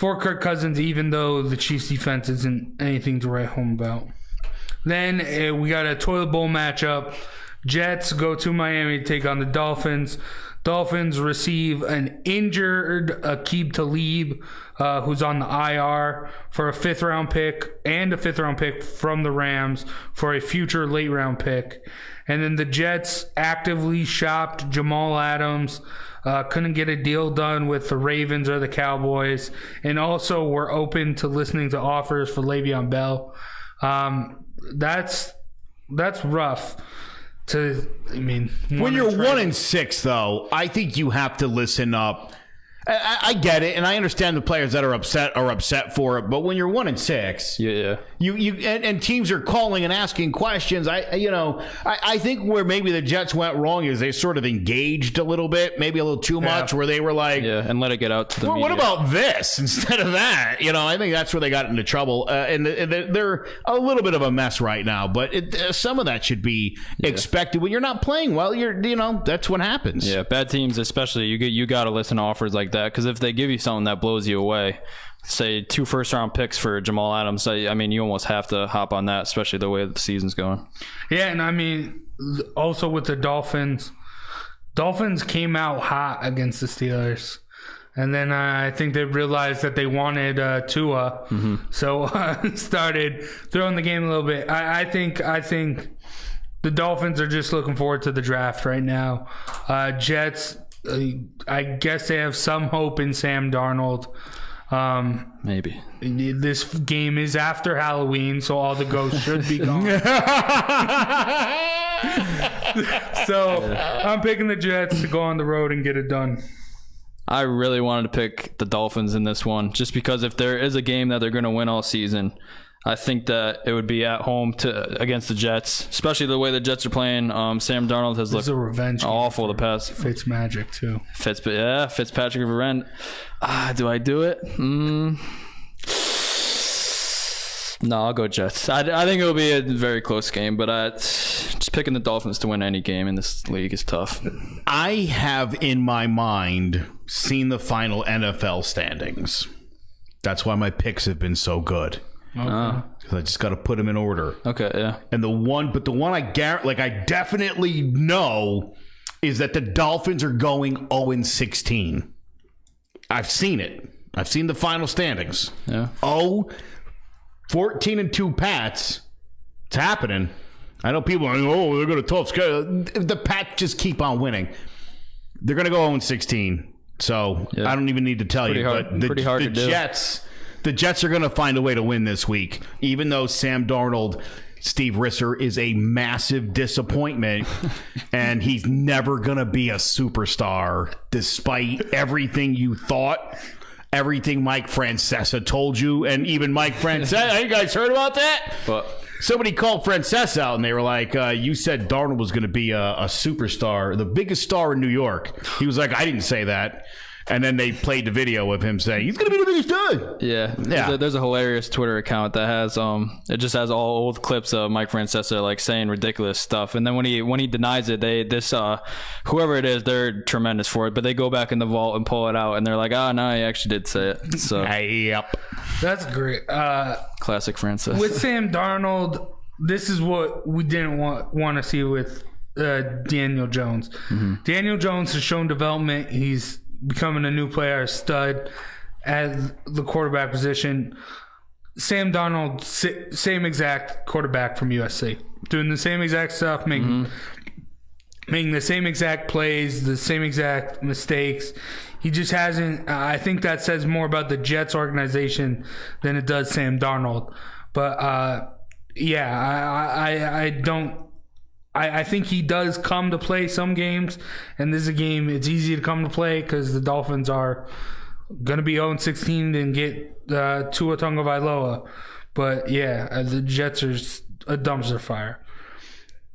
Kirk Cousins, even though the Chiefs defense isn't anything to write home about. Then we got a toilet bowl matchup. Jets go to Miami to take on the Dolphins. Dolphins receive an injured Aqib Talib, who's on the IR, for a 5th-round pick and a 5th-round pick from the Rams for a future late-round pick. And then the Jets actively shopped Jamal Adams, couldn't get a deal done with the Ravens or the Cowboys, and also were open to listening to offers for Le'Veon Bell. That's rough. When you're 1-6, though, I think you have to listen up. I get it, and I understand the players that are upset for it. But when you're 1-6, and teams are calling and asking questions. I think where maybe the Jets went wrong is they sort of engaged a little bit, maybe a little too much, where they were like, and let it get out to the media. What about this instead of that? I think that's where they got into trouble, and they're a little bit of a mess right now. But some of that should be expected when you're not playing well. That's what happens. Yeah, bad teams, especially you got to listen to offers like that. Because if they give you something that blows you away, say 2 first-round picks for Jamal Adams, you almost have to hop on that, especially the way the season's going. Yeah, and also with the Dolphins came out hot against the Steelers. And then I think they realized that they wanted Tua, so started throwing the game a little bit. I think the Dolphins are just looking forward to the draft right now. Jets, I guess they have some hope in Sam Darnold. Maybe. This game is after Halloween, so all the ghosts should be gone. So I'm picking the Jets to go on the road and get it done. I really wanted to pick the Dolphins in this one, just because if there is a game that they're going to win all season, I think that it would be at home against the Jets, especially the way the Jets are playing. Sam Darnold has looked a revenge awful the past. Fitzmagic too. Fitzpatrick of revenge. Do I do it? No, I'll go Jets. I think it'll be a very close game, but just picking the Dolphins to win any game in this league is tough. I have in my mind seen the final NFL standings. That's why my picks have been so good. Okay. I just got to put them in order. Okay, yeah. And the one I definitely know is that the Dolphins are going 0-16. I've seen it. I've seen the final standings. Yeah. 14-2 Pats. It's happening. I know people are like, they're going to tough schedule. The Pats just keep on winning. They're going to go 0-16. So I don't even need to tell you. But the Jets are going to find a way to win this week, even though Sam Darnold, Steve Risser, is a massive disappointment, and he's never going to be a superstar, despite everything you thought, everything Mike Francesa told you, and even Mike Francesa. You guys heard about that? But somebody called Francesa out, and they were like, you said Darnold was going to be a superstar, the biggest star in New York. He was like, I didn't say that. And then they played the video of him saying, he's going to be the biggest star. Yeah. There's a hilarious Twitter account that has, it just has all old clips of Mike Francesa, like, saying ridiculous stuff. And then when he denies it, whoever it is, they're tremendous for it. But they go back in the vault and pull it out, and they're like, no, he actually did say it. So yep. That's great. Classic Francesa. With Sam Darnold, this is what we didn't want to see with Daniel Jones. Mm-hmm. Daniel Jones has shown development. He's becoming a new player, a stud at the quarterback position. Sam Darnold, same exact quarterback from USC, doing the same exact stuff, making the same exact plays, the same exact mistakes. He just hasn't. I think that says more about the Jets organization than it does Sam Darnold. But I don't. I think he does come to play some games, and this is a game it's easy to come to play because the Dolphins are going to be 0-16 and get Tua Tagovailoa. But yeah, the Jets are a dumpster fire.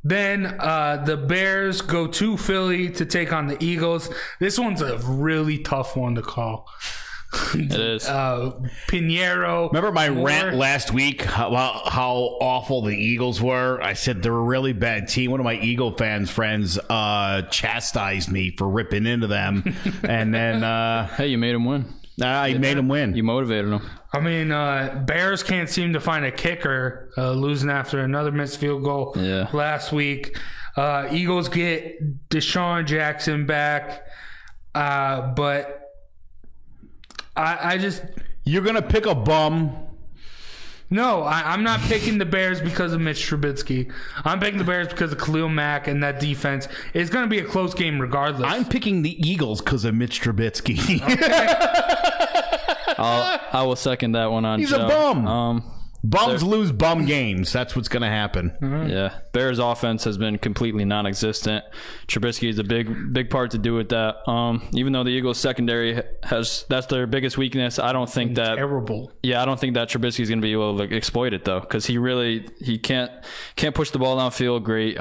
Then the Bears go to Philly to take on the Eagles. This one's a really tough one to call. It is. Pinheiro. Remember my rant last week about how awful the Eagles were? I said they're a really bad team. One of my Eagle friends chastised me for ripping into them. And then... hey, you made them win. I made them win. You motivated them. I mean, Bears can't seem to find a kicker, losing after another missed field goal last week. Eagles get Deshaun Jackson back, but I just... You're going to pick a bum? No, I'm not picking the Bears because of Mitch Trubisky. I'm picking the Bears because of Khalil Mack and that defense. It's going to be a close game regardless. I'm picking the Eagles because of Mitch Trubisky. Okay. I will second that one on He's Joe. A bum. Bums lose bum games. That's what's going to happen. Mm-hmm. Yeah. Bears offense has been completely non-existent. Trubisky is a big part to do with that. Even though the Eagles secondary that's their biggest weakness, I don't think that terrible. Yeah, I don't think that Trubisky is going to be able to exploit it though, because he can't push the ball downfield great.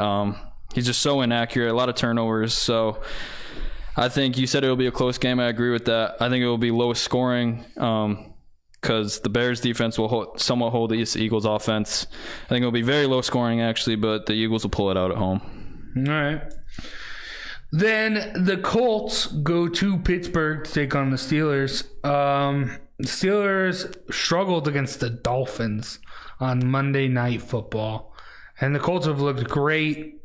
He's just so inaccurate. A lot of turnovers. So I think you said it will be a close game. I agree with that. I think it will be low scoring. Because the Bears defense will somewhat hold the Eagles offense. I think it'll be very low scoring actually, but the Eagles will pull it out at home. All right. Then the Colts go to Pittsburgh to take on the Steelers. The Steelers struggled against the Dolphins on Monday Night Football, and the Colts have looked great.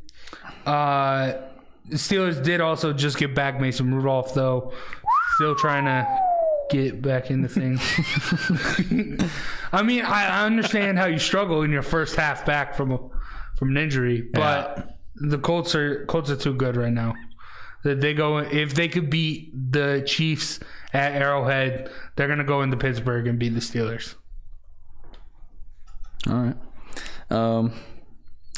The Steelers did also just get back Mason Rudolph, though. Still trying to get back into things. I mean, I understand how you struggle in your first half back from an injury, but the Colts are too good right now. They go, if they could beat the Chiefs at Arrowhead, they're gonna go into Pittsburgh and beat the Steelers. All right.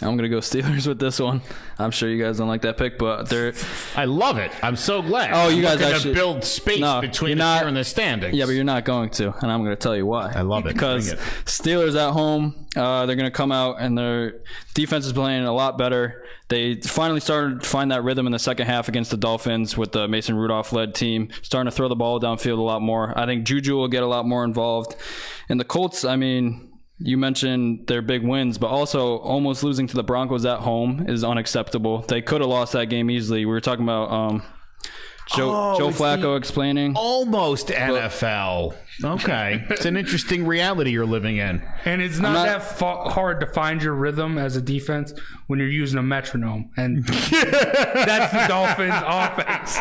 I'm going to go Steelers with this one. I'm sure you guys don't like that pick, but they're... I love it. I'm so glad. Oh, you I'm guys actually... to build space between the here and the standings. Yeah, but you're not going to, and I'm going to tell you why. I love it. Because Steelers at home, they're going to come out, and their defense is playing a lot better. They finally started to find that rhythm in the second half against the Dolphins with the Mason Rudolph-led team, starting to throw the ball downfield a lot more. I think Juju will get a lot more involved. And the Colts, I mean... You mentioned their big wins, but also almost losing to the Broncos at home is unacceptable. They could have lost that game easily. We were talking about Joe Flacco explaining. Almost NFL. Okay. It's an interesting reality you're living in. And it's not hard to find your rhythm as a defense when you're using a metronome. And that's the Dolphins' offense.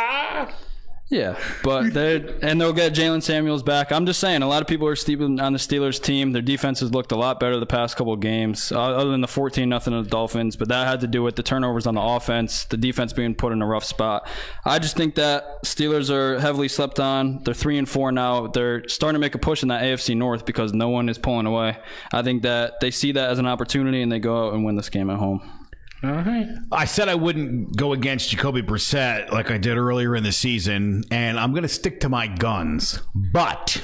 Yeah, but they'll get Jalen Samuels back. I'm just saying, a lot of people are steeping on the Steelers team. Their defense has looked a lot better the past couple of games, other than the 14-0 of the Dolphins. But that had to do with the turnovers on the offense, the defense being put in a rough spot. I just think that Steelers are heavily slept on. They're 3-4 now. They're starting to make a push in that AFC North because no one is pulling away. I think that they see that as an opportunity and they go out and win this game at home. I said I wouldn't go against Jacoby Brissett like I did earlier in the season, and I'm going to stick to my guns. But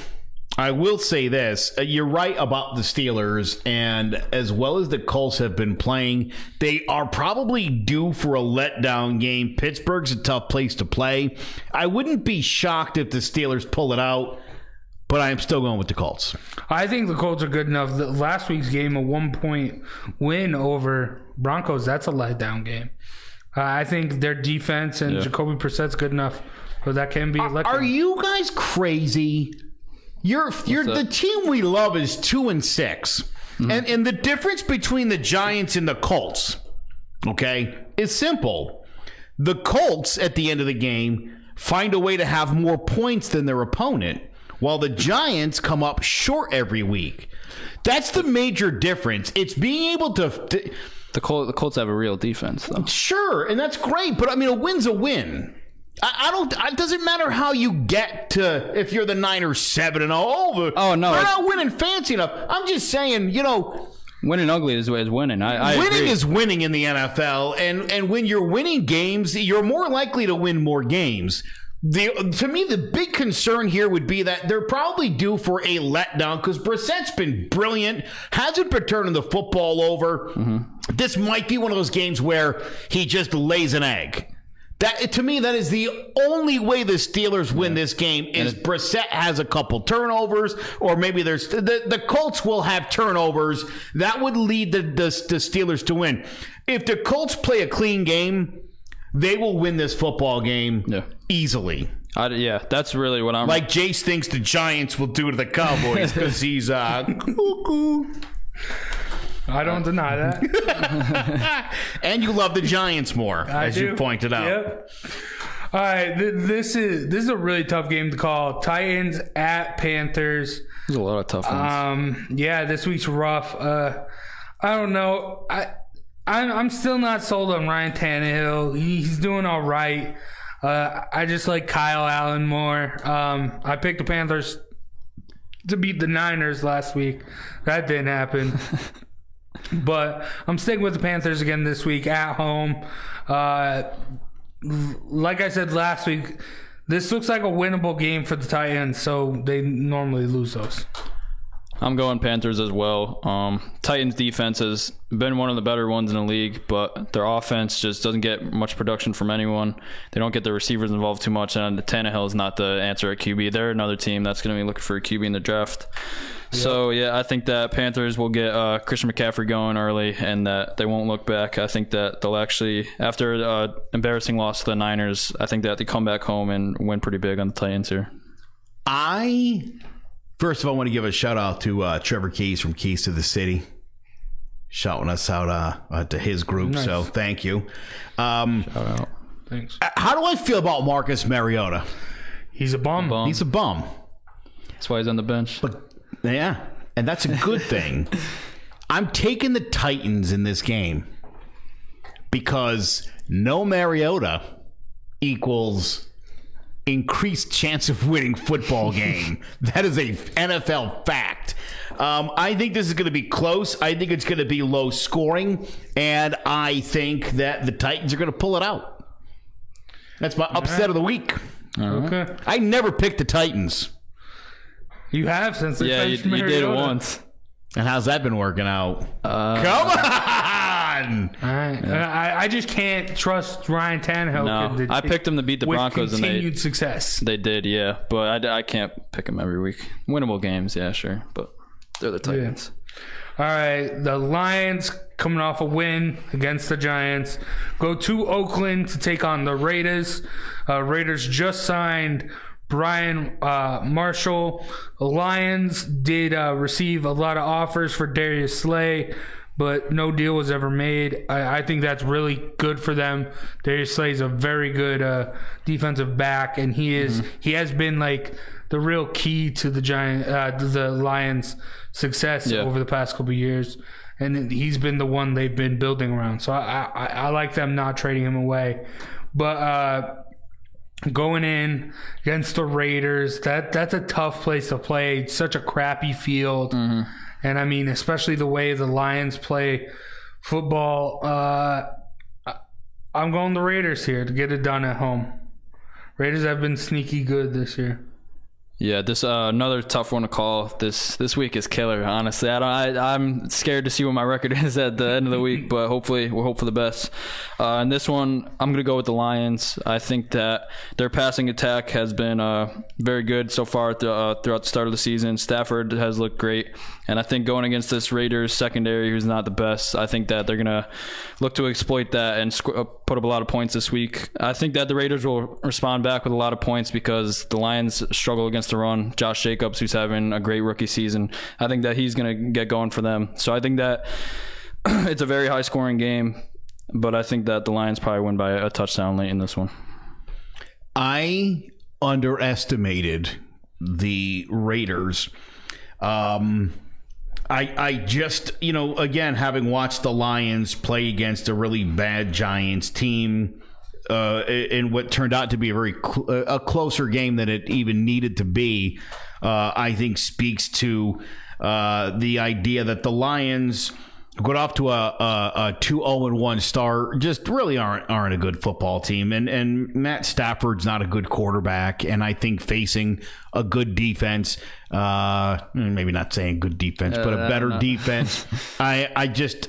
I will say this. You're right about the Steelers, and as well as the Colts have been playing, they are probably due for a letdown game. Pittsburgh's a tough place to play. I wouldn't be shocked if the Steelers pull it out, but I am still going with the Colts. I think the Colts are good enough. Last week's game, a 1-point win over Broncos, that's a letdown game. I think their defense and Jacoby Brissett's good enough where that can be a letdown. Are you guys crazy? The team we love is 2-6. Mm-hmm. And the difference between the Giants and the Colts, okay, is simple. The Colts, at the end of the game, find a way to have more points than their opponent, while the Giants come up short every week. That's the major difference. It's being able to the Colts have a real defense, though. Sure, and that's great, but I mean, a win's a win. It doesn't matter how you get to, if you're the 9 or 7-0. Oh no, we're not winning fancy enough. I'm just saying, winning ugly is winning. I winning agree. is winning in the NFL, and when you're winning games, you're more likely to win more games. To me, the big concern here would be that they're probably due for a letdown because Brissett's been brilliant, hasn't been turning the football over. Mm-hmm. This might be one of those games where he just lays an egg. To me, that is the only way the Steelers win this game is Brissett has a couple turnovers, or maybe there's the Colts will have turnovers. That would lead the Steelers to win. If the Colts play a clean game, they will win this football game easily. That's really what I'm... Like Jace thinks the Giants will do to the Cowboys because he's cuckoo. I don't deny that. And you love the Giants more, as you pointed out. Yep. All right, this is a really tough game to call. Titans at Panthers. There's a lot of tough ones. This week's rough. I don't know. I'm still not sold on Ryan Tannehill. He's doing all right. I just like Kyle Allen more. I picked the Panthers to beat the Niners last week. That didn't happen. But I'm sticking with the Panthers again this week at home. Like I said last week, this looks like a winnable game for the Titans, so they normally lose those. I'm going Panthers as well. Titans defense has been one of the better ones in the league, but their offense just doesn't get much production from anyone. They don't get their receivers involved too much, and Tannehill is not the answer at QB. They're another team that's going to be looking for a QB in the draft. Yep. So, I think that Panthers will get Christian McCaffrey going early and that they won't look back. I think that they'll actually, after an embarrassing loss to the Niners, I think that they come back home and win pretty big on the Titans here. First of all, I want to give a shout out to Trevor Keys from Keys to the City, shouting us out to his group. Nice. So thank you. Shout out. Thanks. How do I feel about Marcus Mariota? He's a bum. He's a bum. That's why he's on the bench. But yeah, and that's a good thing. I'm taking the Titans in this game because no Mariota equals increased chance of winning football game. That is a NFL fact. I think this is going to be close. I think it's going to be low scoring, and I think that the Titans are going to pull it out. That's my upset of the week. Okay. I never picked the Titans. You have since they Yeah, you did it once. And how's that been working out? Come on! All right. I just can't trust Ryan Tannehill. No, I picked him to beat the Broncos, with and continued success. They did, yeah. But I can't pick them every week. Winnable games, yeah, sure. But they're the Titans. Yeah. All right. The Lions, coming off a win against the Giants, go to Oakland to take on the Raiders. Raiders just signed Brian Marshall. The Lions did receive a lot of offers for Darius Slay, but no deal was ever made. I think that's really good for them. Darius Slay is a very good defensive back, and he has been like the real key to the Lions' success over the past couple of years, and he's been the one they've been building around. So I like them not trading him away, but. Going in against the Raiders, that's a tough place to play. Such a crappy field. And I mean, especially the way the Lions play football. I'm going the Raiders here to get it done at home. Raiders have been sneaky good this year. Yeah, this another tough one to call. This week is killer. Honestly, I'm scared to see what my record is at the end of the week, but hopefully we'll hope for the best. And this one, I'm gonna go with the Lions. I think that their passing attack has been very good so far throughout the start of the season. Stafford has looked great, and I think going against this Raiders secondary, who's not the best, I think that they're gonna look to exploit that and put up a lot of points this week. I think that the Raiders will respond back with a lot of points because the Lions struggle against the run. Josh Jacobs, who's having a great rookie season, I think that he's going to get going for them. So I think that it's a very high scoring game, but I think that the Lions probably win by a touchdown late in this one. I underestimated the Raiders. I just, again, having watched the Lions play against a really bad Giants team, in what turned out to be a closer game than it even needed to be, I think speaks to the idea that the Lions got off to a 2-0-1 start, just really aren't a good football team, and Matt Stafford's not a good quarterback, and I think facing a good defense, maybe not saying good defense, but a better defense, I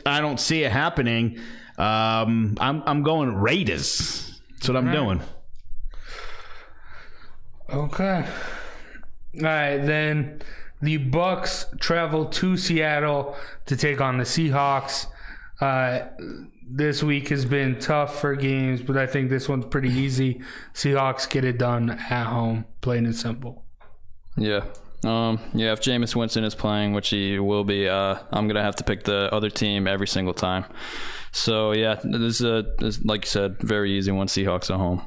don't see it happening. I'm going Raiders. That's what I'm doing. Okay. All right, then the Bucks travel to Seattle to take on the Seahawks. This week has been tough for games, but I think this one's pretty easy. Seahawks get it done at home, plain and simple. Yeah. If Jameis Winston is playing, which he will be, I'm going to have to pick the other team every single time. So, yeah, this is like you said, very easy one, Seahawks at home.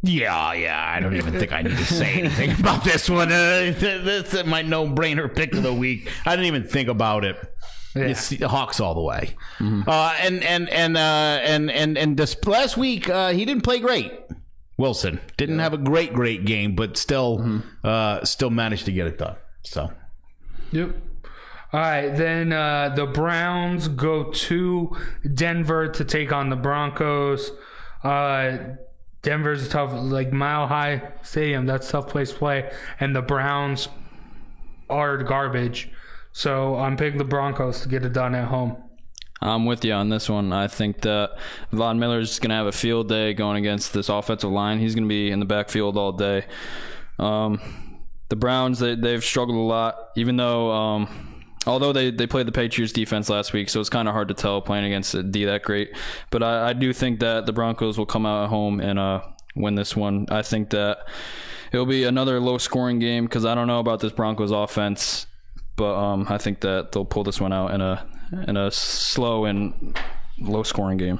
Yeah, I don't even think I need to say anything about this one. This is my no-brainer pick of the week. I didn't even think about it. Yeah. It's the Hawks all the way. And this last week, he didn't play great. Wilson didn't have a great game, but still managed to get it done. So, yep. All right, then the Browns go to Denver to take on the Broncos. Denver's a tough, Mile High Stadium. That's a tough place to play, and the Browns are garbage. So I'm picking the Broncos to get it done at home. I'm with you on this one. I think that Von Miller's going to have a field day going against this offensive line. He's going to be in the backfield all day. The Browns, they've struggled a lot, even though although they played the Patriots defense last week, so it's kind of hard to tell playing against a D that great. But I do think that the Broncos will come out at home and win this one. I think that it'll be another low-scoring game because I don't know about this Broncos offense, but I think that they'll pull this one out in a slow and low-scoring game.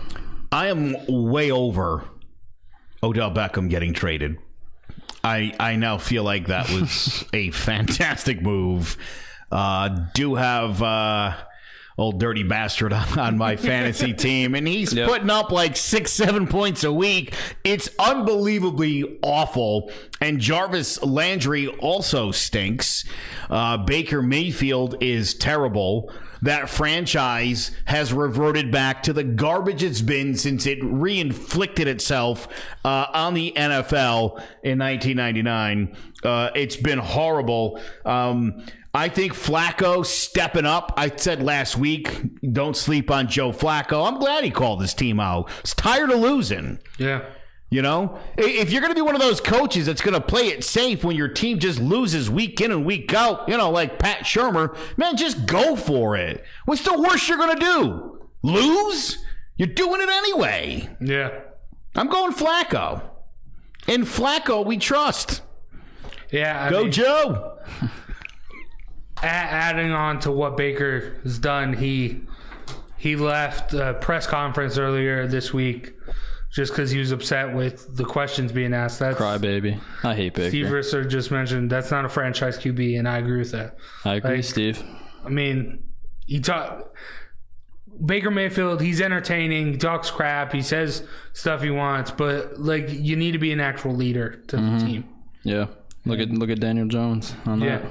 I am way over Odell Beckham getting traded. I now feel like that was a fantastic move. Do have old dirty bastard on my fantasy team, and he's putting up like 6-7 points a week. It's unbelievably awful. And Jarvis Landry also stinks. Baker Mayfield is terrible. That franchise has reverted back to the garbage it's been since it reinflicted itself on the NFL in 1999. It's been horrible. I think Flacco stepping up. I said last week, don't sleep on Joe Flacco. I'm glad he called his team out. He's tired of losing. Yeah. You know, if you're going to be one of those coaches that's going to play it safe when your team just loses week in and week out, you know, like Pat Shurmur, man, just go for it. What's the worst you're going to do? Lose? You're doing it anyway. Yeah. I'm going Flacco. In Flacco, we trust. Yeah. Go Joe. Adding on to what Baker has done, he left a press conference earlier this week just because he was upset with the questions being asked. That's crybaby. I hate Baker. Steve Risser just mentioned that's not a franchise QB, and I agree with that. I agree, Steve. I mean, Baker Mayfield, he's entertaining, he talks crap, he says stuff he wants, but like you need to be an actual leader to the team. Yeah. Look at Daniel Jones on that.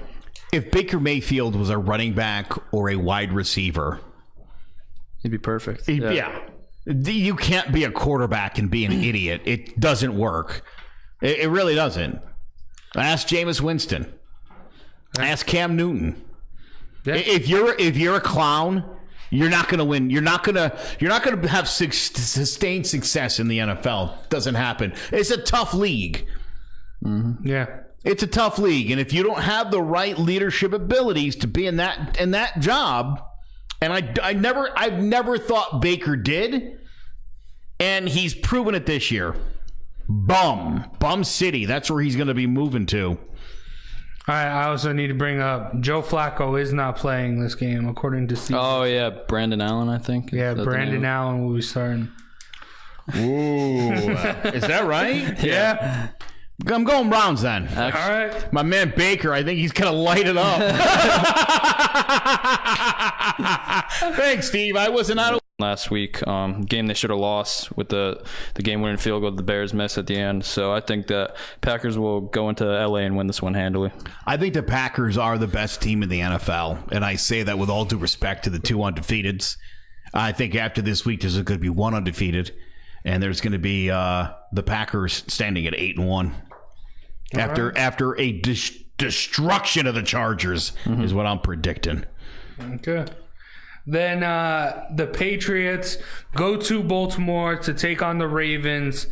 If Baker Mayfield was a running back or a wide receiver, he'd be perfect. Yeah. You can't be a quarterback and be an idiot. It doesn't work. It really doesn't. Ask Jameis Winston. Ask Cam Newton. Yeah. If you're a clown, you're not going to win. You're not going to have sustained success in the NFL. Doesn't happen. It's a tough league. Mm-hmm. Yeah. It's a tough league, and if you don't have the right leadership abilities to be in that job, and I've never thought Baker did, and he's proven it this year. Bum City. That's where he's going to be moving to. I also need to bring up Joe Flacco is not playing this game according to Steve. Oh yeah, Brandon Allen, I think. Yeah, Brandon Allen will be starting. Ooh, is that right? Yeah. I'm going Browns then. All right. My man Baker, I think he's going to light it up. Thanks, Steve. I wasn't out of last week. Game they should have lost with the game-winning field goal the Bears missed at the end. So I think that Packers will go into LA and win this one handily. I think the Packers are the best team in the NFL, and I say that with all due respect to the two undefeateds. I think after this week there's going to be one undefeated, and there's going to be the Packers standing at 8-1. After a destruction of the Chargers is what I'm predicting. Okay. Then the Patriots go to Baltimore to take on the Ravens.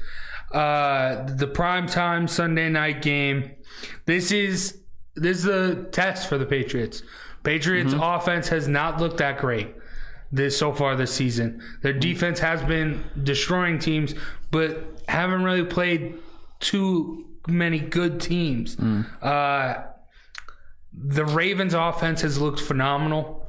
The primetime Sunday night game. This is a test for the Patriots. Patriots offense has not looked that great so far this season. Their defense has been destroying teams, but haven't really played too many good teams. The Ravens offense has looked phenomenal.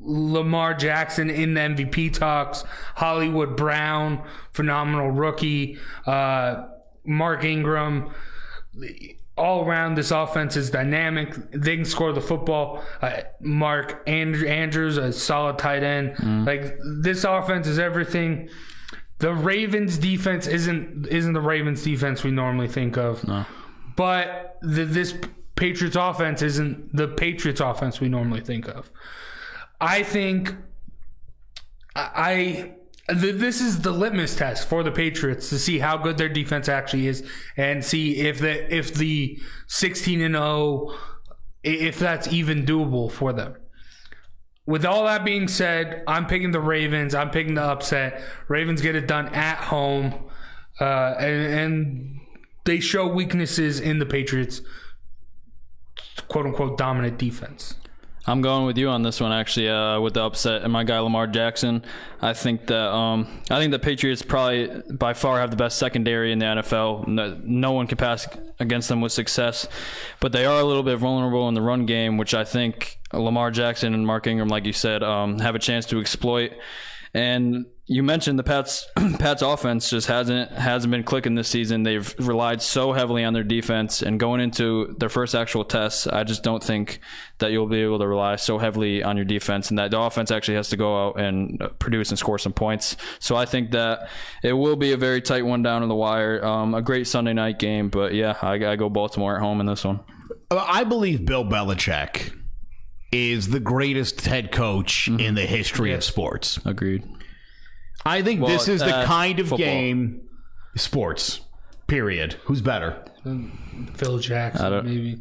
Lamar Jackson in the MVP talks. Hollywood Brown, phenomenal rookie. Mark Ingram. All around, this offense is dynamic. They can score the football. Mark Andrews, a solid tight end. Like, this offense is everything. The Ravens defense isn't the Ravens defense we normally think of. No. But this Patriots offense isn't the Patriots offense we normally think of. I think this is the litmus test for the Patriots to see how good their defense actually is and see if the 16-0, if that's even doable for them. With all that being said, I'm picking the Ravens. I'm picking the upset. Ravens get it done at home, and they show weaknesses in the Patriots' quote-unquote dominant defense. I'm going with you on this one, actually, with the upset and my guy Lamar Jackson. I think that the Patriots probably by far have the best secondary in the NFL. No one can pass against them with success, but they are a little bit vulnerable in the run game, which I think Lamar Jackson and Mark Ingram, like you said, have a chance to exploit. And you mentioned the Pats offense just hasn't been clicking this season. They've relied so heavily on their defense, and going into their first actual tests, I just don't think that you'll be able to rely so heavily on your defense, and that the offense actually has to go out and produce and score some points. So I think that it will be a very tight one down to the wire. A great Sunday night game, but yeah, I go Baltimore at home in this one. I believe Bill Belichick is the greatest head coach in the history of sports. Agreed. I think this is the kind of football game, sports, period. Who's better? Phil Jackson, maybe.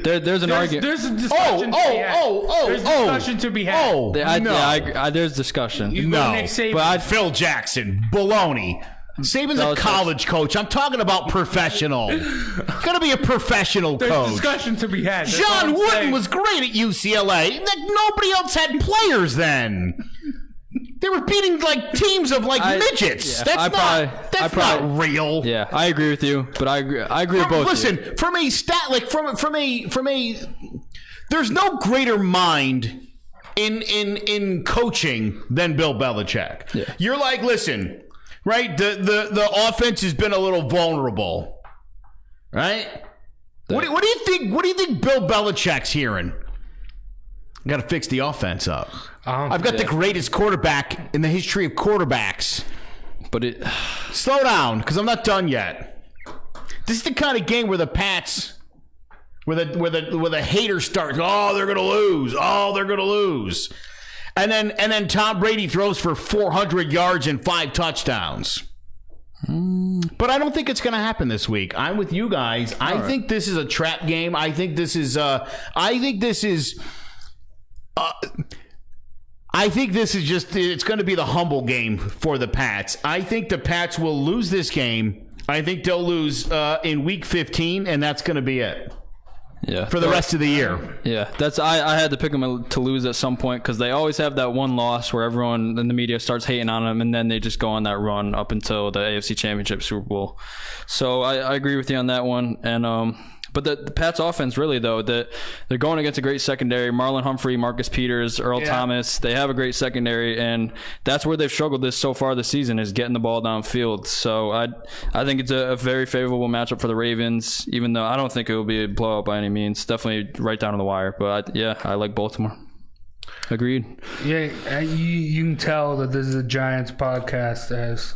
There's an argument. There's a discussion to be had. There's discussion to be had. There's discussion. Nick Saban. But Phil Jackson, baloney. Saban's a college coach. I'm talking about professional. Got to be a professional coach. There's discussion to be had. John Wooden was great at UCLA. Nobody else had players then. They were beating teams of midgets. Yeah, That's not real. Yeah, I agree with you, but I agree with both. Listen, from a stat, from a, there's no greater mind in coaching than Bill Belichick. Yeah. You're listen, right? The offense has been a little vulnerable, right? What do you think? What do you think Bill Belichick's hearing? Got to fix the offense up. I've got the greatest quarterback in the history of quarterbacks. But slow down, because I'm not done yet. This is the kind of game where the Pats, where the hater starts. Oh, they're gonna lose. Oh, they're gonna lose. And then Tom Brady throws for 400 yards and 5 touchdowns. But I don't think it's going to happen this week. I'm with you guys. I think this is a trap game. I think this is just, it's going to be the humble game for the Pats. I think the Pats will lose this game. I think they'll lose in week 15, and that's going to be it. Yeah. For the rest of the year. Yeah. I had to pick them to lose at some point because they always have that one loss where everyone in the media starts hating on them, and then they just go on that run up until the AFC Championship Super Bowl. So I agree with you on that one. And but the Pats offense, really, though, that they're going against a great secondary. Marlon Humphrey, Marcus Peters, Earl Thomas. They have a great secondary, and that's where they've struggled so far this season is getting the ball downfield. So I think it's a very favorable matchup for the Ravens, even though I don't think it will be a blowout by any means. Definitely right down to the wire. But, I like Baltimore. Agreed. Yeah, you can tell that this is a Giants podcast as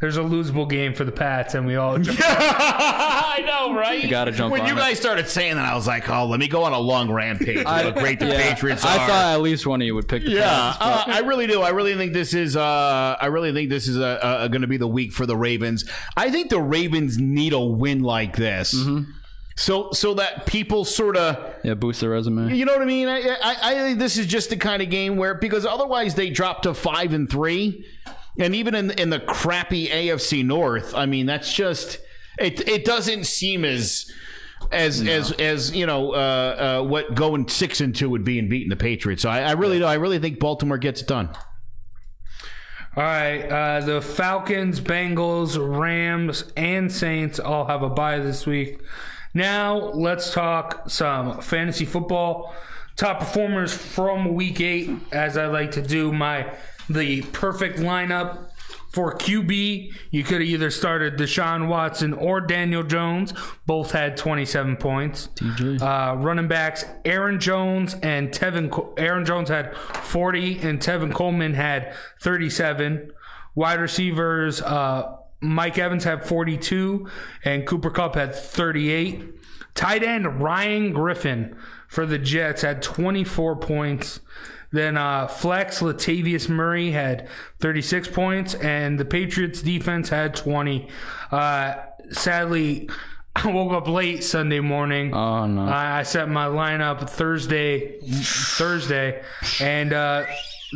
there's a losable game for the Pats, and we all jump. I know, right? You gotta jump when on you guys started saying that, I was like, oh, let me go on a long rampage. How great the Patriots are. I thought at least one of you would pick the Pats. I really do. I really think this is going to be the week for the Ravens. I think the Ravens need a win like this. Mm-hmm. So that people sort of boost their resume. You know what I mean? I think this is just the kind of game where, because otherwise they drop to 5-3. And even in the crappy AFC North, I mean, that's just it doesn't seem as what going 6-2 would be and beating the Patriots. So I really do. I really think Baltimore gets it done. All right, the Falcons, Bengals, Rams, and Saints all have a bye this week. Now let's talk some fantasy football. Top performers from Week 8, as I like to do the perfect lineup for QB. You could have either started Deshaun Watson or Daniel Jones. Both had 27 points. Running backs, Aaron Jones and Aaron Jones had 40 and Tevin Coleman had 37. Wide receivers, Mike Evans had 42 and Cooper Kupp had 38. Tight end Ryan Griffin for the Jets had 24 points. Then flex Latavius Murray had 36 points, and the Patriots defense had 20. Sadly, I woke up late Sunday morning. Oh, no. I set my lineup Thursday, and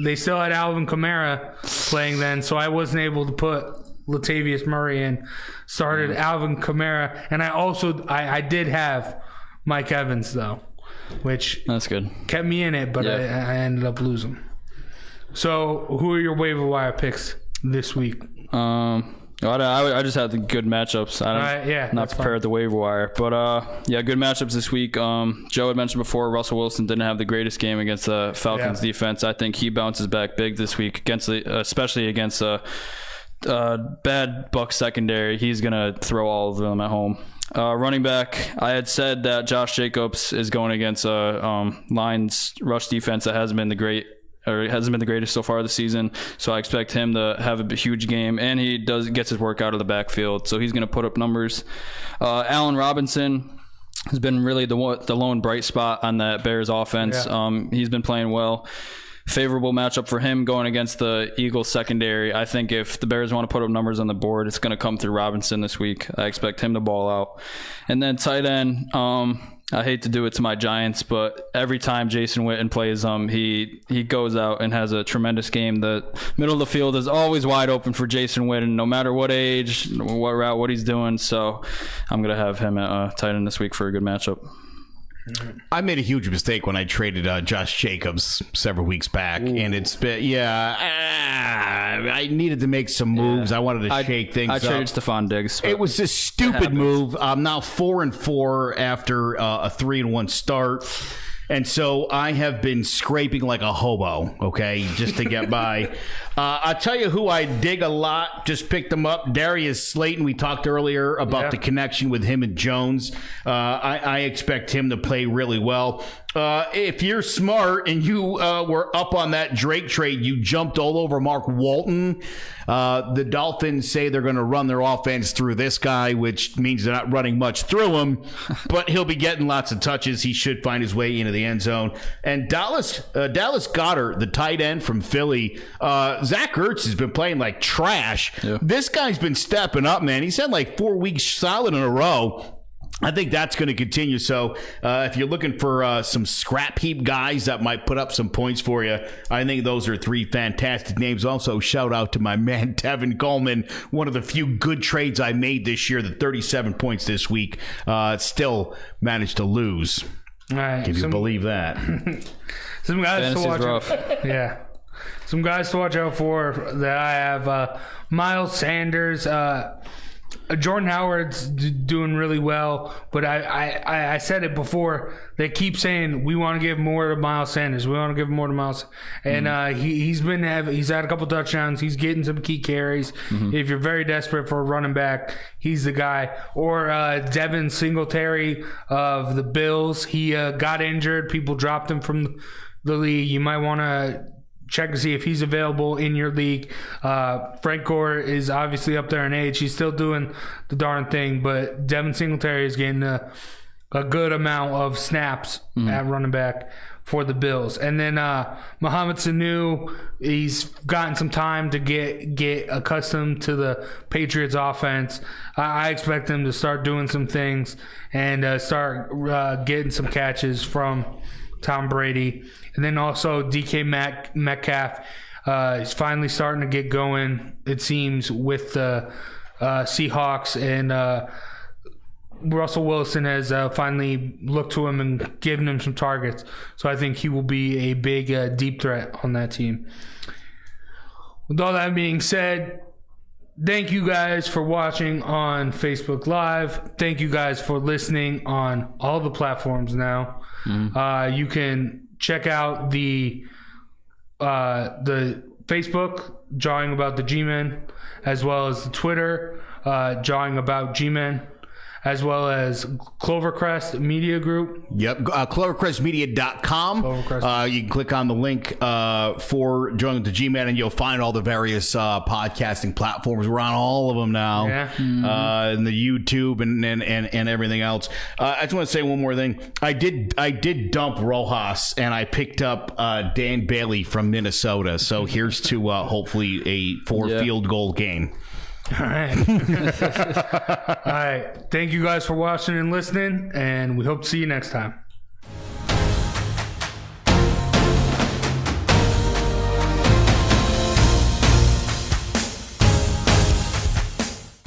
they still had Alvin Kamara playing then, so I wasn't able to put Latavius Murray in. Started Alvin Kamara, and I did have Mike Evans, though, which that's good. Kept me in it, but I ended up losing. So, who are your waiver wire picks this week? I I just had the good matchups. Not prepared at the waiver wire. But, good matchups this week. Joe had mentioned before, Russell Wilson didn't have the greatest game against the Falcons defense. I think he bounces back big this week, especially against a bad Bucs secondary. He's going to throw all of them at home. Running back, I had said that Josh Jacobs is going against a Lions rush defense that hasn't been the greatest so far this season. So I expect him to have a huge game, and he gets his work out of the backfield, so he's going to put up numbers. Allen Robinson has been really the lone bright spot on that Bears offense. He's been playing well. Favorable matchup for him going against the Eagles secondary. I think if the Bears want to put up numbers on the board, it's going to come through Robinson this week. I expect him to ball out. And then tight end, I hate to do it to my Giants, but every time Jason Witten plays he goes out and has a tremendous game. The middle of the field is always wide open for Jason Witten, no matter what age, what route, what he's doing. So I'm going to have him at tight end this week for a good matchup. I made a huge mistake when I traded Josh Jacobs several weeks back, and it's been, I needed to make some moves. I wanted to shake things up. I traded Stephon Diggs. It was a stupid move. I'm now 4-4 after a 3-1 start. And so I have been scraping like a hobo, okay, just to get by. I'll tell you who I dig a lot. Just picked him up. Darius Slayton. We talked earlier about the connection with him and Jones. I expect him to play really well. If you're smart and you were up on that Drake trade, you jumped all over Mark Walton. The Dolphins say they're going to run their offense through this guy, which means they're not running much through him, but he'll be getting lots of touches. He should find his way into the end zone. And Dallas Goedert, the tight end from Philly, Zach Ertz has been playing like trash. Yeah. This guy's been stepping up, man. He's had like 4 weeks solid in a row. I think that's going to continue. So if you're looking for some scrap heap guys that might put up some points for you, I think those are 3 fantastic names. Also, shout out to my man, Tevin Coleman, one of the few good trades I made this year, the 37 points this week. Still managed to lose. All right, can you believe that? Some guys to watch out. Yeah. Some guys to watch out for that I have. Miles Sanders. Jordan Howard's doing really well, but I said it before. They keep saying we want to give more to Miles Sanders. We want to give more to Miles, and he's had a couple touchdowns. He's getting some key carries. If you're very desperate for a running back, he's the guy. Or Devin Singletary of the Bills. He got injured. People dropped him from the league. You might want to check to see if he's available in your league. Frank Gore is obviously up there in age. He's still doing the darn thing, but Devin Singletary is getting a good amount of snaps at running back for the Bills. And then Mohamed Sanu, he's gotten some time to get accustomed to the Patriots offense. I expect him to start doing some things and start getting some catches from Tom Brady. And then also DK Metcalf is finally starting to get going, it seems, with the Seahawks. And Russell Wilson has finally looked to him and given him some targets. So I think he will be a big deep threat on that team. With all that being said, thank you guys for watching on Facebook Live. Thank you guys for listening on all the platforms now. You can check out the Facebook, Jawing About the G-Men, as well as the Twitter, Jawing About G-Men, as well as Clovercrest Media Group. Yep, clovercrestmedia.com. You can click on the link for Joining the G-Man, and you'll find all the various podcasting platforms. We're on all of them now, and the YouTube and everything else. I just want to say one more thing. I did dump Rojas, and I picked up Dan Bailey from Minnesota. So here's to hopefully a 4 field goal game. All right. All right. Thank you guys for watching and listening, and we hope to see you next time.